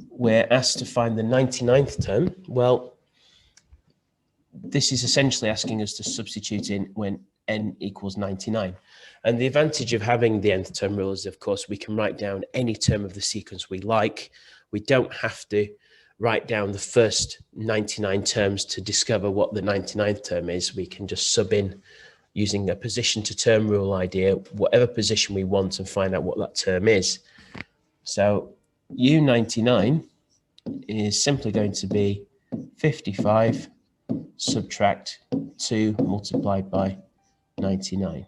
we're asked to find the 99th term. Well, this is essentially asking us to substitute in when n equals 99. And the advantage of having the nth term rule is, of course, we can write down any term of the sequence we like. We don't have to write down the first 99 terms to discover what the 99th term is. We can just sub in using a position to term rule idea, whatever position we want, and find out what that term is. So U99 is simply going to be 55 subtract 2 multiplied by 99.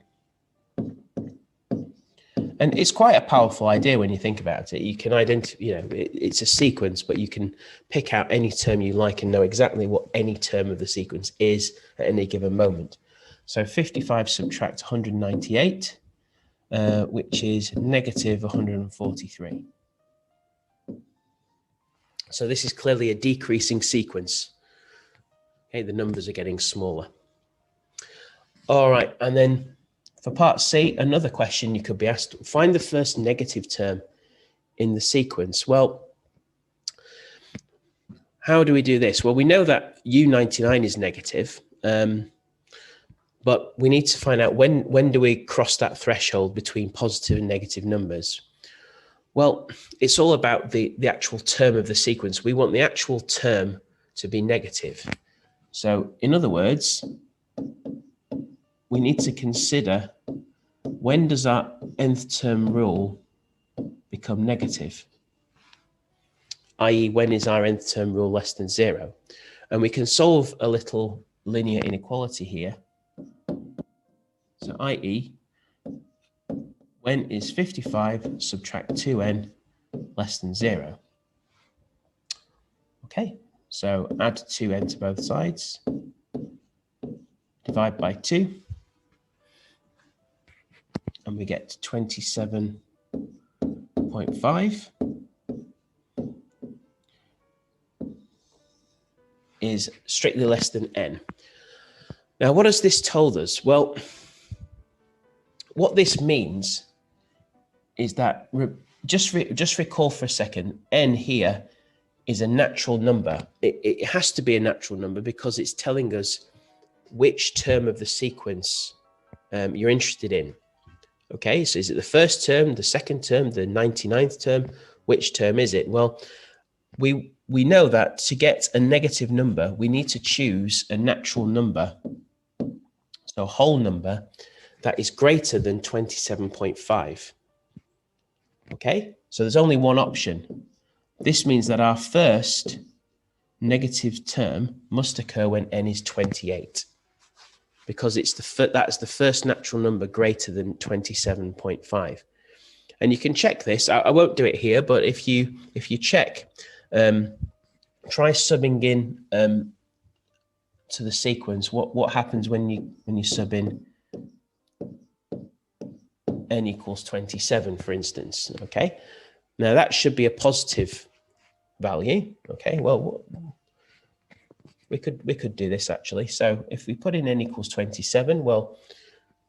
And it's quite a powerful idea when you think about it. You can identify, it's a sequence, but you can pick out any term you like and know exactly what any term of the sequence is at any given moment. So 55 subtract 198, which is negative 143. So this is clearly a decreasing sequence. Okay, the numbers are getting smaller. All right, and then for part C, another question you could be asked, find the first negative term in the sequence. Well, how do we do this? Well, we know that U99 is negative. But we need to find out when do we cross that threshold between positive and negative numbers? Well, it's all about the actual term of the sequence. We want the actual term to be negative. So in other words, we need to consider, when does our nth term rule become negative? i.e., when is our nth term rule less than 0? And we can solve a little linear inequality here. So i.e., when is 55 subtract 2n less than 0? Okay, so add 2n to both sides, divide by 2, and we get 27.5 is strictly less than n. Now, what has this told us? Well, what this means is that, just recall for a second, n here is a natural number. It has to be a natural number because it's telling us which term of the sequence you're interested in. Okay, so is it the first term, the second term, the 99th term? Which term is it? Well, we know that to get a negative number, we need to choose a natural number, so a whole number that is greater than 27.5. Okay, so there's only one option. This means that our first negative term must occur when n is 28, because it's that's the first natural number greater than 27.5. And you can check this. I won't do it here, but if you check, try subbing in to the sequence. What happens when you sub in n equals 27, for instance? Okay, now that should be a positive value. Okay, well, we could do this actually. So if we put in n equals 27, well,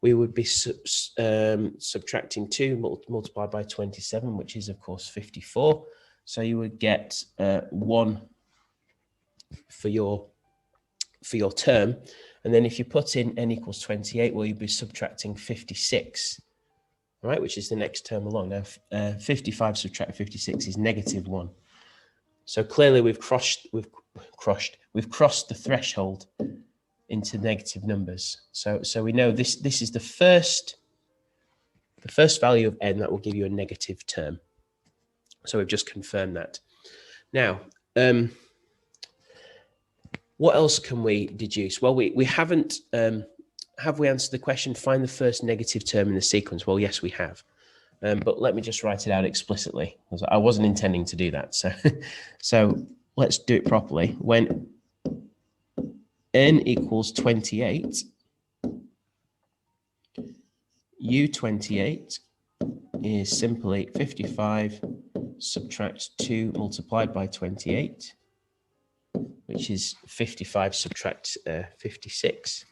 we would be subtracting 2 multiplied by 27, which is of course 54. So you would get 1 for your term, and then if you put in n equals 28, well, you'd be subtracting 56, right, which is the next term along. Now 55 subtract 56 is -1. So clearly we've crossed the threshold into negative numbers. So we know this is the first value of n that will give you a negative term. So we've just confirmed that. Now, what else can we deduce? Well, we haven't, have we answered the question, find the first negative term in the sequence? Well, yes, we have. But let me just write it out explicitly, because I wasn't intending to do that. So let's do it properly. When n equals 28, U28 is simply 55 subtract 2 multiplied by 28, which is 55 subtract 56,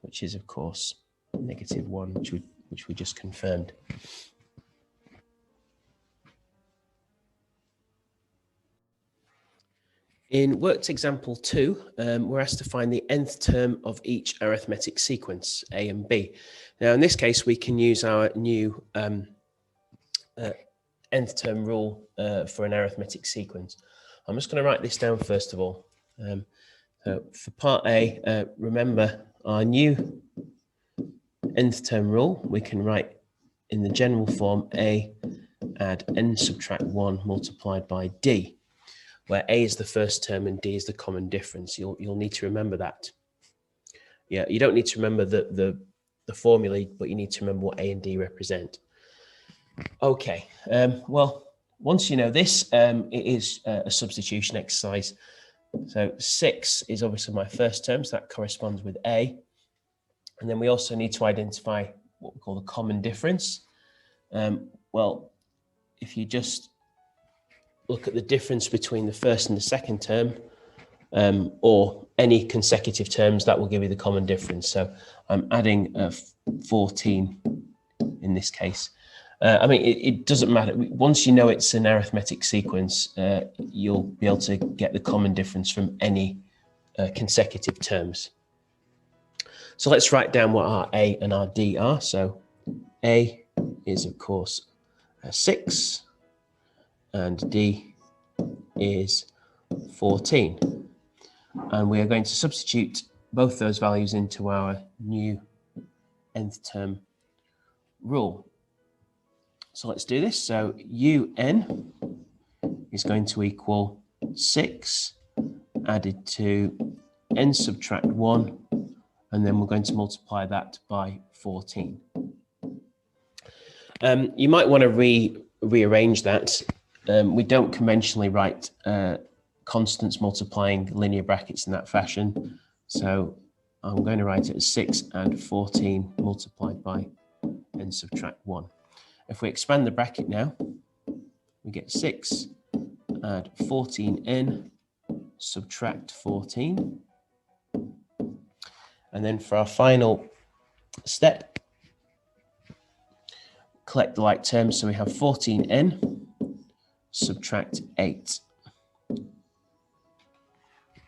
which is of course -1, which we just confirmed. In worked example 2, we're asked to find the nth term of each arithmetic sequence, A and B. Now, in this case, we can use our new nth term rule for an arithmetic sequence. I'm just going to write this down first of all. So for part A, remember our new nth term rule, we can write in the general form A add n subtract 1 multiplied by D, where A is the first term and D is the common difference. You'll need to remember that. Yeah, you don't need to remember the formulae, but you need to remember what A and D represent. Okay, well, once you know this, it is a substitution exercise. So 6 is obviously my first term, so that corresponds with A. And then we also need to identify what we call the common difference. Well, if you just look at the difference between the first and the second term, or any consecutive terms, that will give you the common difference. So I'm adding 14 in this case. I mean, it doesn't matter. Once you know it's an arithmetic sequence, you'll be able to get the common difference from any consecutive terms. So let's write down what our A and our D are. So A is, of course, 6, and D is 14. And we are going to substitute both those values into our new nth term rule. So let's do this. So UN is going to equal 6 added to n subtract 1, and then we're going to multiply that by 14. You might want to rearrange that. We don't conventionally write constants multiplying linear brackets in that fashion. So I'm going to write it as 6 and 14 multiplied by n subtract 1. If we expand the bracket now, we get 6 add 14n subtract 14. And then for our final step, collect the like terms. So we have 14n subtract 8.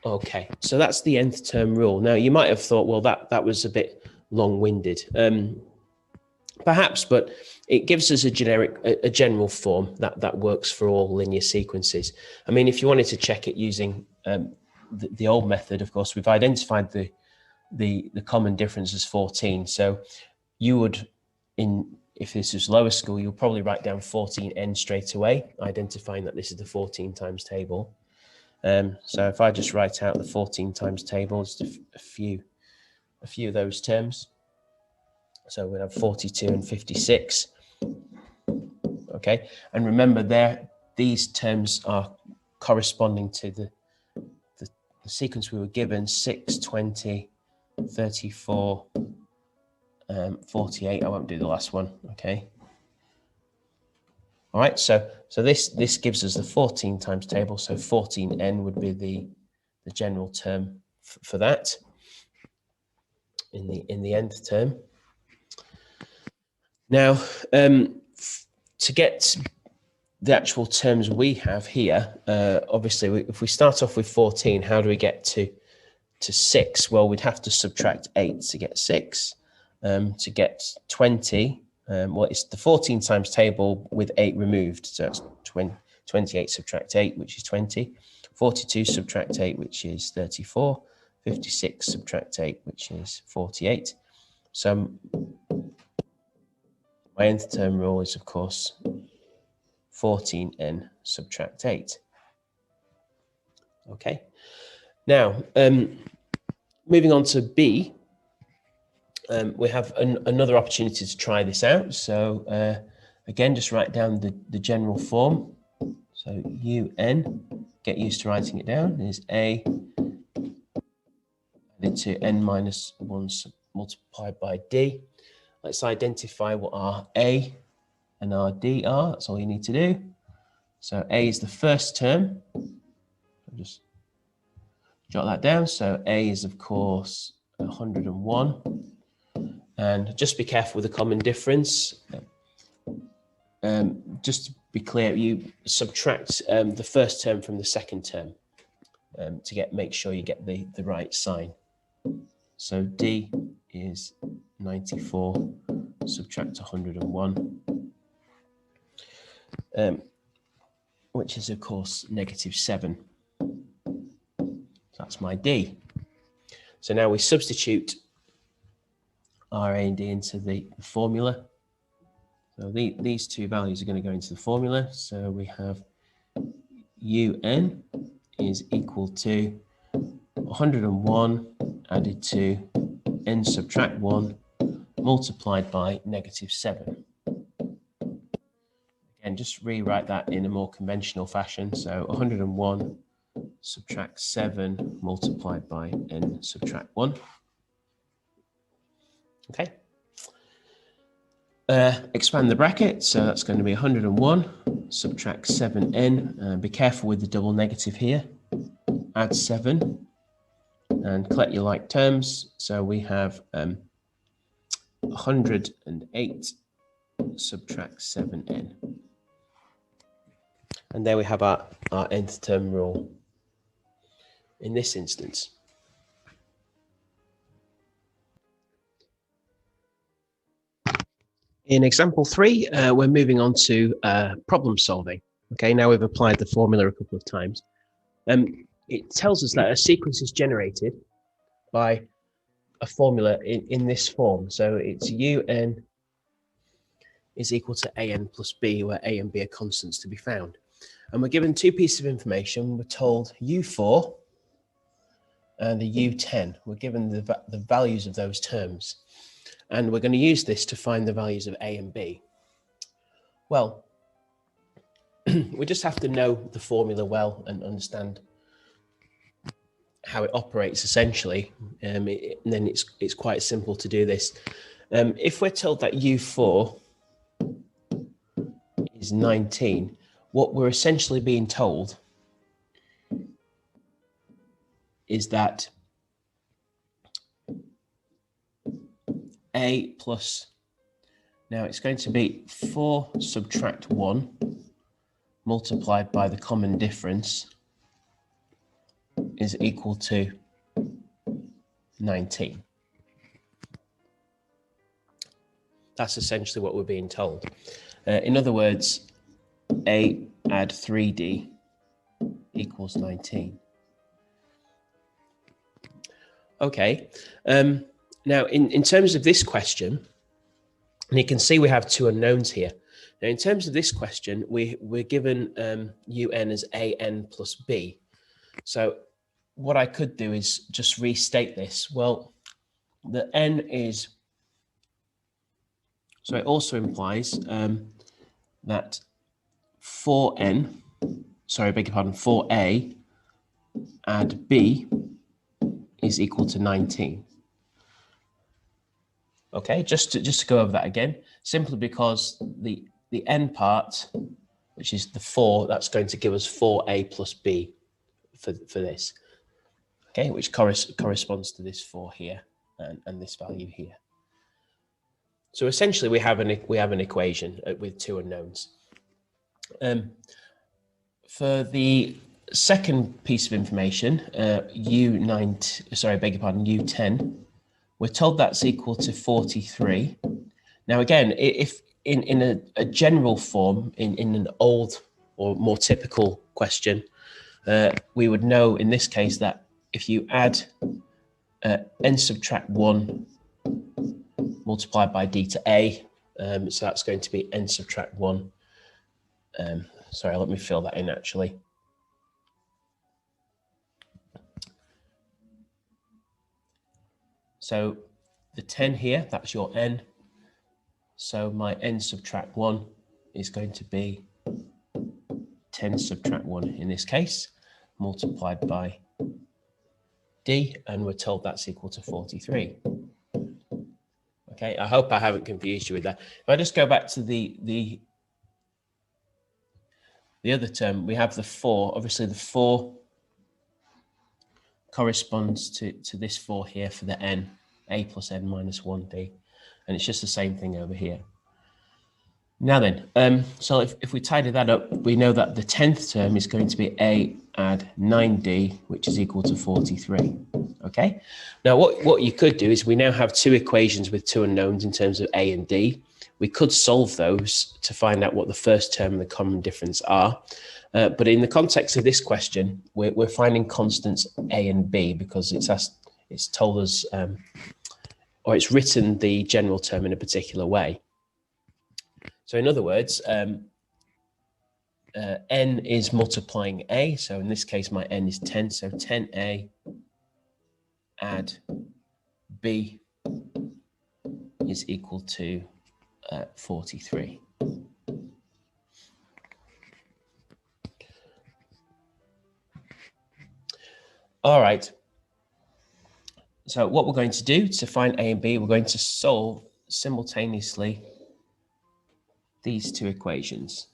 Okay, so that's the nth term rule. Now, you might have thought, well, that was a bit long-winded. Perhaps, but it gives us a general form that works for all linear sequences. I mean, if you wanted to check it using the old method, of course, we've identified the common difference as 14. So you would, if this was lower school, you'll probably write down 14n straight away, identifying that this is the 14 times table. So if I just write out the 14 times table, just a few of those terms. So we have 42 and 56. Okay, and remember these terms are corresponding to the sequence we were given: 6, 20, 34, 48. I won't do the last one. Okay. All right, so this gives us the 14 times table. So 14n would be the general term for that in the nth term. Now, to get the actual terms we have here, obviously, if we start off with 14, how do we get to 6? Well, we'd have to subtract 8 to get 6. To get 20, well, it's the 14 times table with 8 removed. So it's 28 subtract 8, which is 20. 42 subtract 8, which is 34. 56 subtract 8, which is 48. So my nth term rule is, of course, 14n subtract 8. Okay. Now, moving on to B, we have another opportunity to try this out. So again, just write down the general form. So UN, get used to writing it down, is A added to n minus 1 multiplied by D. Let's identify what our A and our D are. That's all you need to do. So A is the first term. I'll just jot that down. So A is, of course, 101. And just be careful with the common difference. Just to be clear, you subtract the first term from the second term to make sure you get the right sign. So D is 94, subtract 101, which is, of course, -7. That's my D. So now we substitute our A and D into the formula. So these two values are going to go into the formula. So we have UN is equal to 101 added to n subtract 1 multiplied by -7. Again, just rewrite that in a more conventional fashion. So 101 subtract 7 multiplied by n subtract 1. Okay. Expand the bracket. So that's going to be 101 subtract 7n. Be careful with the double negative here. Add 7 and collect your like terms. So we have 108 subtract 7n. And there we have our nth term rule in this instance. In example 3, we're moving on to problem solving. Okay, now we've applied the formula a couple of times. It tells us that a sequence is generated by a formula in this form. So it's un is equal to an plus b, where a and b are constants to be found. And we're given two pieces of information. We're told u4 and a u10. We're given the values of those terms. And we're going to use this to find the values of a and b. Well, we just have to know the formula well and understand how it operates essentially. And then it's quite simple to do this. If we're told that u4 is 19, what we're essentially being told is that a plus, now it's going to be 4 subtract 1 multiplied by the common difference is equal to 19. That's essentially what we're being told. In other words, a add 3d equals 19. Okay, now in terms of this question, and you can see we have two unknowns here. Now in terms of this question, we're given un as an plus b. So what I could do is just restate this. Well, the n is, so it also implies that 4n, sorry, I beg your pardon, 4a add b is equal to 19. Okay, just to go over that again, simply because the n part, which is the 4, that's going to give us 4a plus b for this. Okay, which corresponds to this 4 here and this value here. So essentially, we have an equation with two unknowns. For the second piece of information, u10, we're told that's equal to 43. Now again, if in a general form, in an old or more typical question, we would know in this case that if you add n subtract 1 multiplied by d to a, so that's going to be n subtract 1. Sorry, let me fill that in actually. So the 10 here, that's your n. So my n subtract 1 is going to be 10 subtract 1 in this case, multiplied by d, and we're told that's equal to 43. Okay, I hope I haven't confused you with that. If I just go back to the other term, we have the 4. Obviously, the 4 corresponds to this 4 here for the n, a plus n minus 1d, and it's just the same thing over here. Now then, so if we tidy that up, we know that the 10th term is going to be a add 9d, which is equal to 43. Okay. Now, what you could do is we now have two equations with two unknowns in terms of a and d. We could solve those to find out what the first term and the common difference are. But in the context of this question, we're finding constants a and b because it's told us, or it's written the general term in a particular way. So in other words, n is multiplying a. So in this case, my n is 10. So 10a add b is equal to 43. All right. So what we're going to do to find a and b, we're going to solve simultaneously these two equations.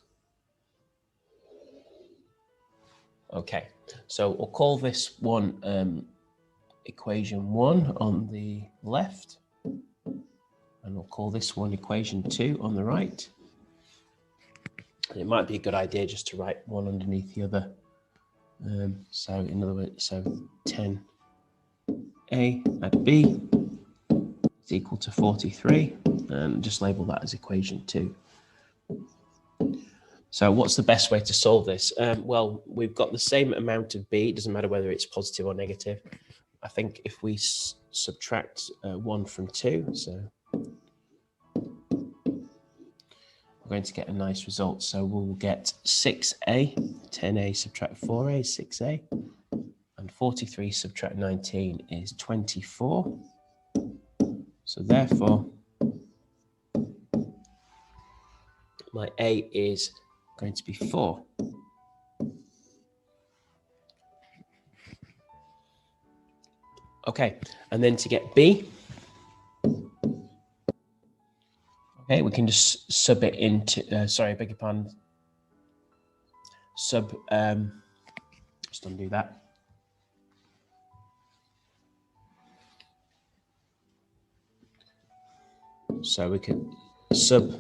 Okay, so we'll call this one equation 1 on the left, and we'll call this one equation 2 on the right. And it might be a good idea just to write one underneath the other. So in other words, so 10a add b is equal to 43, and just label that as equation 2. So what's the best way to solve this? Well, we've got the same amount of b, it doesn't matter whether it's positive or negative. I think if we subtract 1 from 2, so we're going to get a nice result. So we'll get 6a, 10a subtract 4a is 6a, and 43 subtract 19 is 24. So therefore, my a is going to be 4. Okay, and then to get b, okay, we can just sub it into, sorry, I beg your pardon, just undo that. So we can sub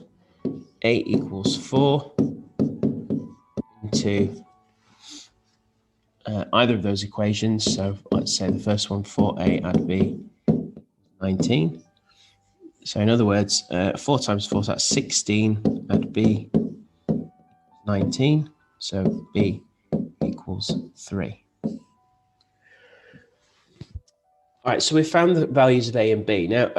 a equals 4 into either of those equations. So let's say the first one, 4a add b, 19. So in other words, 4 times 4, so that's 16, add b, 19. So b equals 3. All right, so we found the values of a and b. Now,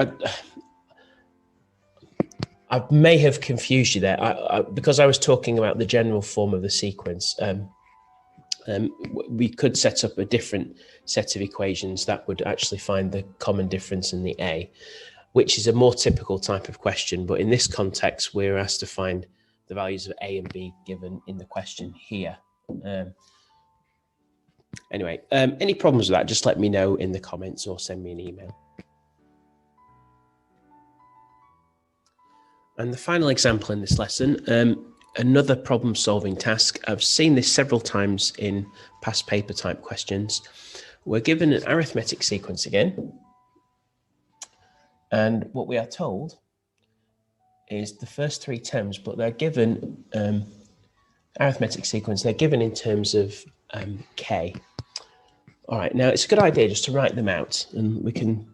I may have confused you there because I was talking about the general form of the sequence. We could set up a different set of equations that would actually find the common difference in the a, which is a more typical type of question. But in this context, we're asked to find the values of a and b given in the question here. Anyway, any problems with that, just let me know in the comments or send me an email. And the final example in this lesson, another problem-solving task. I've seen this several times in past paper type questions. We're given an arithmetic sequence again. And what we are told is the first 3 terms, but they're given arithmetic sequence, they're given in terms of k. All right, now it's a good idea just to write them out and we can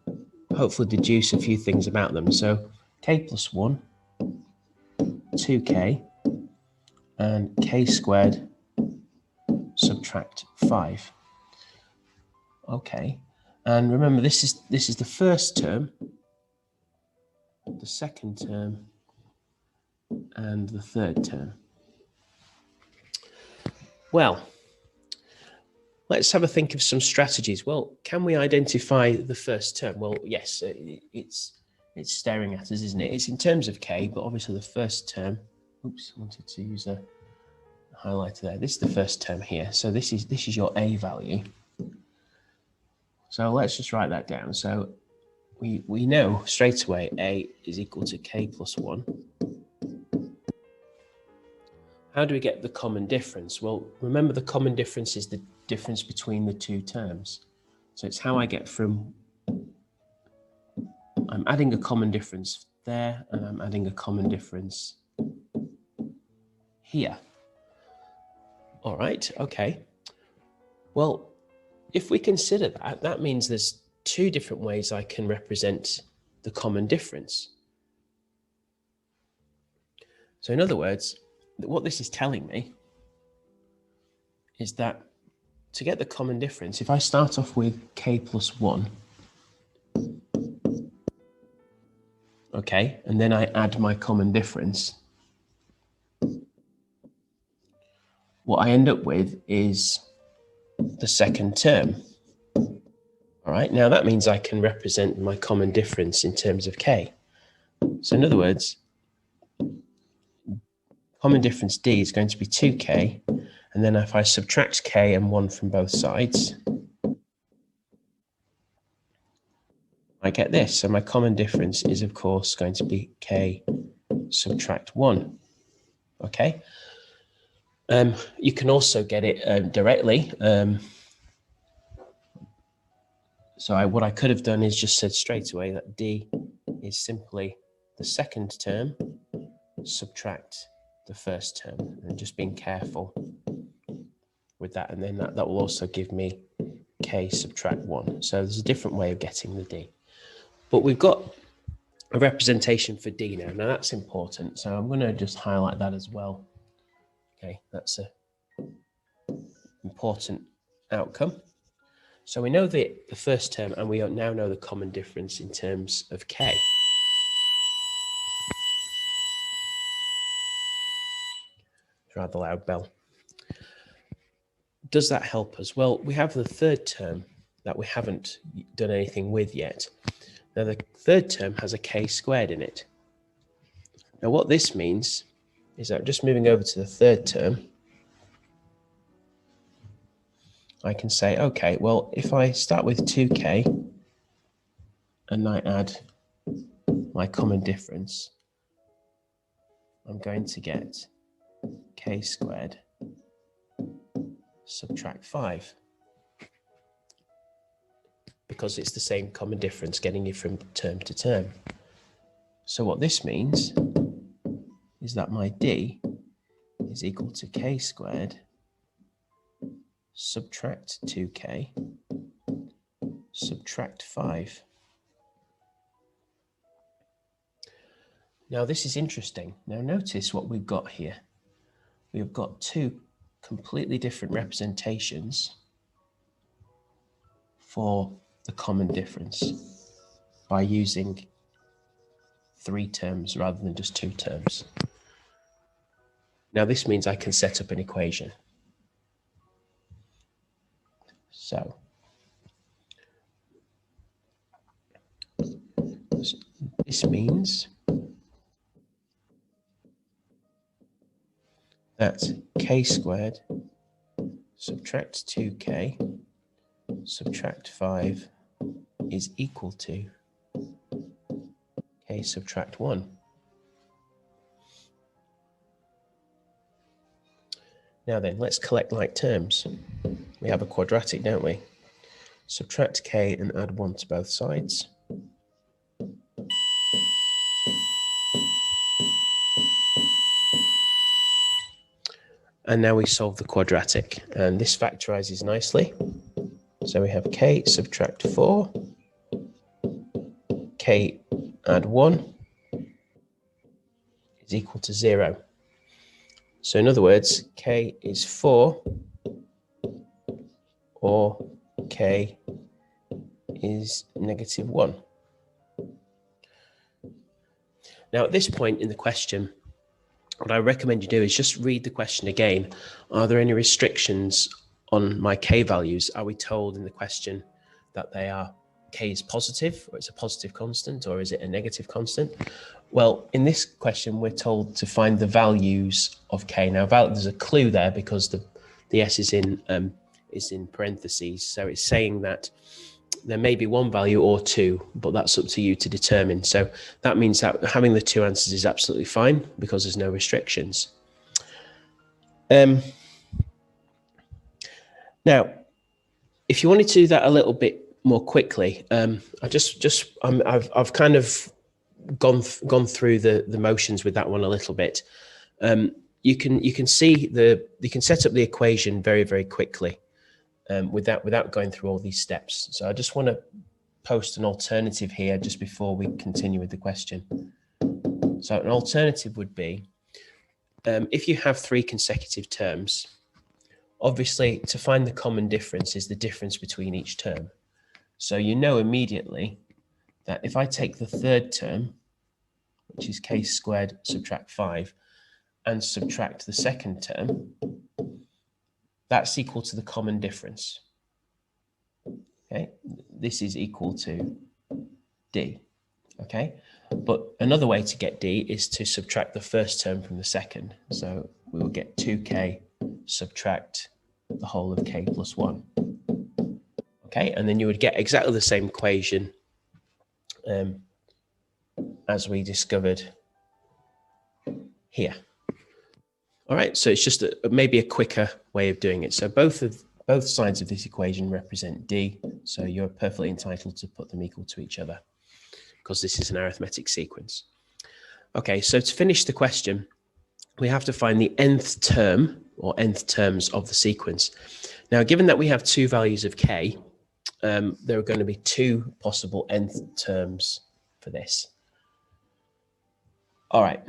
hopefully deduce a few things about them. So k plus 1, 2k, and k squared subtract 5. Okay, and remember this is the first term, the second term, and the third term. Well, let's have a think of some strategies. Well, can we identify the first term? Well, yes, it's staring at us, isn't it? It's in terms of k, but obviously the first term, oops, I wanted to use a highlighter there. This is the first term here. So this is your a value. So let's just write that down. So we know straight away a is equal to k plus 1. How do we get the common difference? Well, remember the common difference is the difference between the 2 terms. So it's how I get from, I'm adding a common difference there, and I'm adding a common difference here. All right, okay. Well, if we consider that, that means there's 2 different ways I can represent the common difference. So in other words, what this is telling me is that to get the common difference, if I start off with k plus 1, okay, and then I add my common difference, what I end up with is the second term. All right, now that means I can represent my common difference in terms of k. So in other words, common difference d is going to be 2k, and then if I subtract k and 1 from both sides, I get this. So my common difference is, of course, going to be k subtract 1. Okay. You can also get it directly. So what I could have done is just said straight away that d is simply the second term subtract the first term, and just being careful with that. And then that will also give me k subtract 1. So there's a different way of getting the d. But we've got a representation for D now. Now that's important. So I'm going to just highlight that as well. Okay, that's a important outcome. So we know the first term, and we now know the common difference in terms of K. Rather loud bell. Does that help us? Well, we have the third term that we haven't done anything with yet. Now the third term has a K squared in it. Now what this means is that just moving over to the third term, I can say, okay, well, if I start with 2K and I add my common difference, I'm going to get K squared subtract 5, because it's the same common difference getting you from term to term. So what this means is that my D is equal to K squared subtract 2K subtract 5. Now this is interesting. Now notice what we've got here. We've got two completely different representations for the common difference by using 3 terms rather than just 2 terms. Now this means I can set up an equation. So this means that K squared subtract 2K subtract 5 is equal to K subtract 1. Now then, let's collect like terms. We have a quadratic, don't we? Subtract K and add 1 to both sides. And now we solve the quadratic, and this factorizes nicely. So we have K subtract 4, K add 1 is equal to 0. So in other words, K is 4 or K is negative 1. Now at this point in the question, what I recommend you do is just read the question again. Are there any restrictions on my K values? Are we told in the question that they are K is positive, or it's a positive constant, or is it a negative constant? Well, in this question, we're told to find the values of K. Now, there's a clue there because the S is in parentheses. So it's saying that there may be 1 value or 2, but that's up to you to determine. So that means that having the 2 answers is absolutely fine because there's no restrictions. Now, if you wanted to do that a little bit more quickly, I've kind of gone through the motions with that one a little bit. You can set up the equation very, very quickly without going through all these steps. So I just want to post an alternative here just before we continue with the question. So an alternative would be, if you have 3 consecutive terms, obviously to find the common difference is the difference between each term. So you know immediately that if I take the third term, which is K squared subtract 5, and subtract the second term, that's equal to the common difference. Okay, this is equal to D. Okay, but another way to get D is to subtract the first term from the second. So we will get 2K subtract the whole of K plus 1. Okay, and then you would get exactly the same equation as we discovered here. All right, so it's just maybe a quicker way of doing it. So both sides of this equation represent D, so you're perfectly entitled to put them equal to each other because this is an arithmetic sequence. Okay, so to finish the question, we have to find the nth term or nth terms of the sequence. Now, given that we have 2 values of K, there are going to be 2 possible nth terms for this. All right,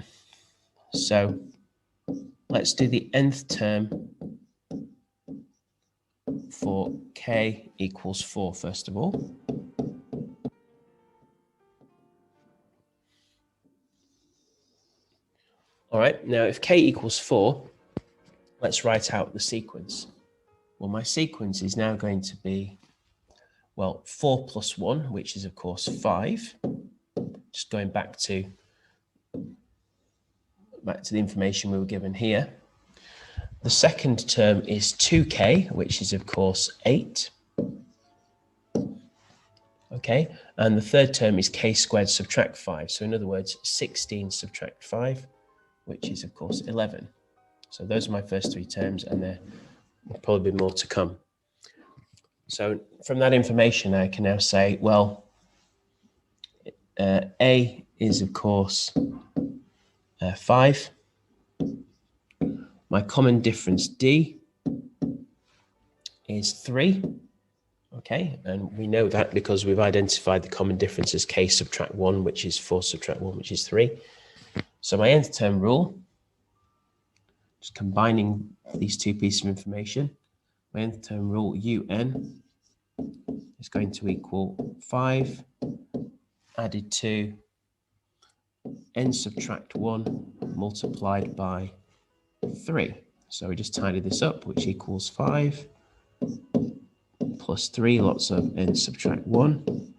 so let's do the nth term for k equals 4 first of all. All right, now if k equals 4, let's write out the sequence. Well, my sequence is now going to be, well, 4 plus 1, which is, of course, 5. Just going back to the information we were given here. The second term is 2k, which is, of course, 8. Okay, and the third term is k squared subtract 5. So in other words, 16 subtract 5, which is, of course, 11. So those are my first three terms, and there will probably be more to come. So from that information, I can now say, well, A is, of course, 5. My common difference D is 3. Okay, and we know that because we've identified the common difference as k subtract 1, which is 4 subtract 1, which is 3. So my nth term rule, just combining these two pieces of information, my nth term rule un is going to equal 5 added to n subtract 1 multiplied by 3. So we just tidy this up, which equals 5 plus 3 lots of n subtract 1,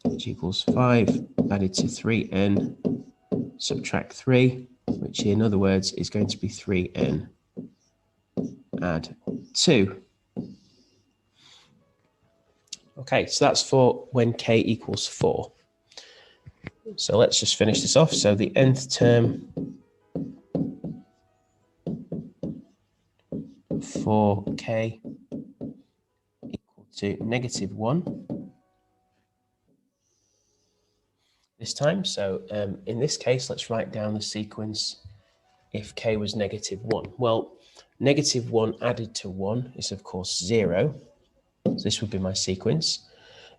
which equals 5 added to 3n subtract 3, which in other words is going to be 3n add 2. Okay, so that's for when k equals 4. So let's just finish this off. So the nth term for k equal to -1 this time. So in this case, let's write down the sequence if k was -1. Well, -1 added to 1 is, of course, 0. So this would be my sequence.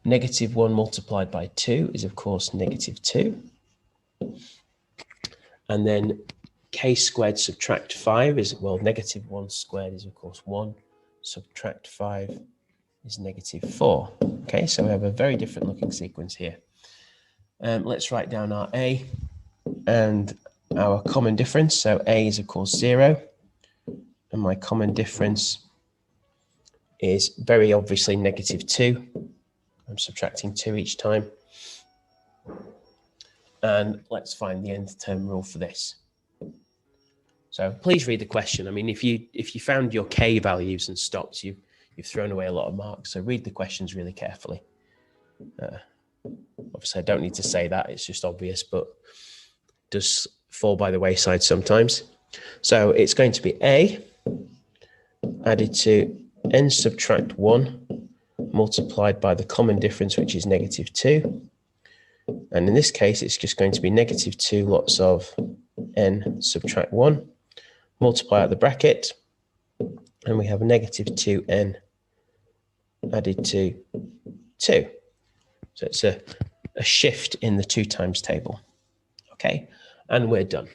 -1 multiplied by 2 is, of course, -2. And then k squared subtract 5 is, well, -1 squared is, of course, 1. Subtract 5 is -4. Okay, so we have a very different looking sequence here. Let's write down our A and our common difference. So A is, of course, 0. And my common difference is very obviously -2. I'm subtracting 2 each time. And let's find the nth term rule for this. So please read the question. I mean, if you found your k values and stopped, you've thrown away a lot of marks. So read the questions really carefully. Obviously, I don't need to say that. It's just obvious, but it does fall by the wayside sometimes. So it's going to be A added to n subtract 1 multiplied by the common difference, which is -2. And in this case, it's just going to be -2 lots of n subtract 1, multiply out the bracket, and we have -2n added to 2. So it's a shift in the 2 times table. Okay, and we're done.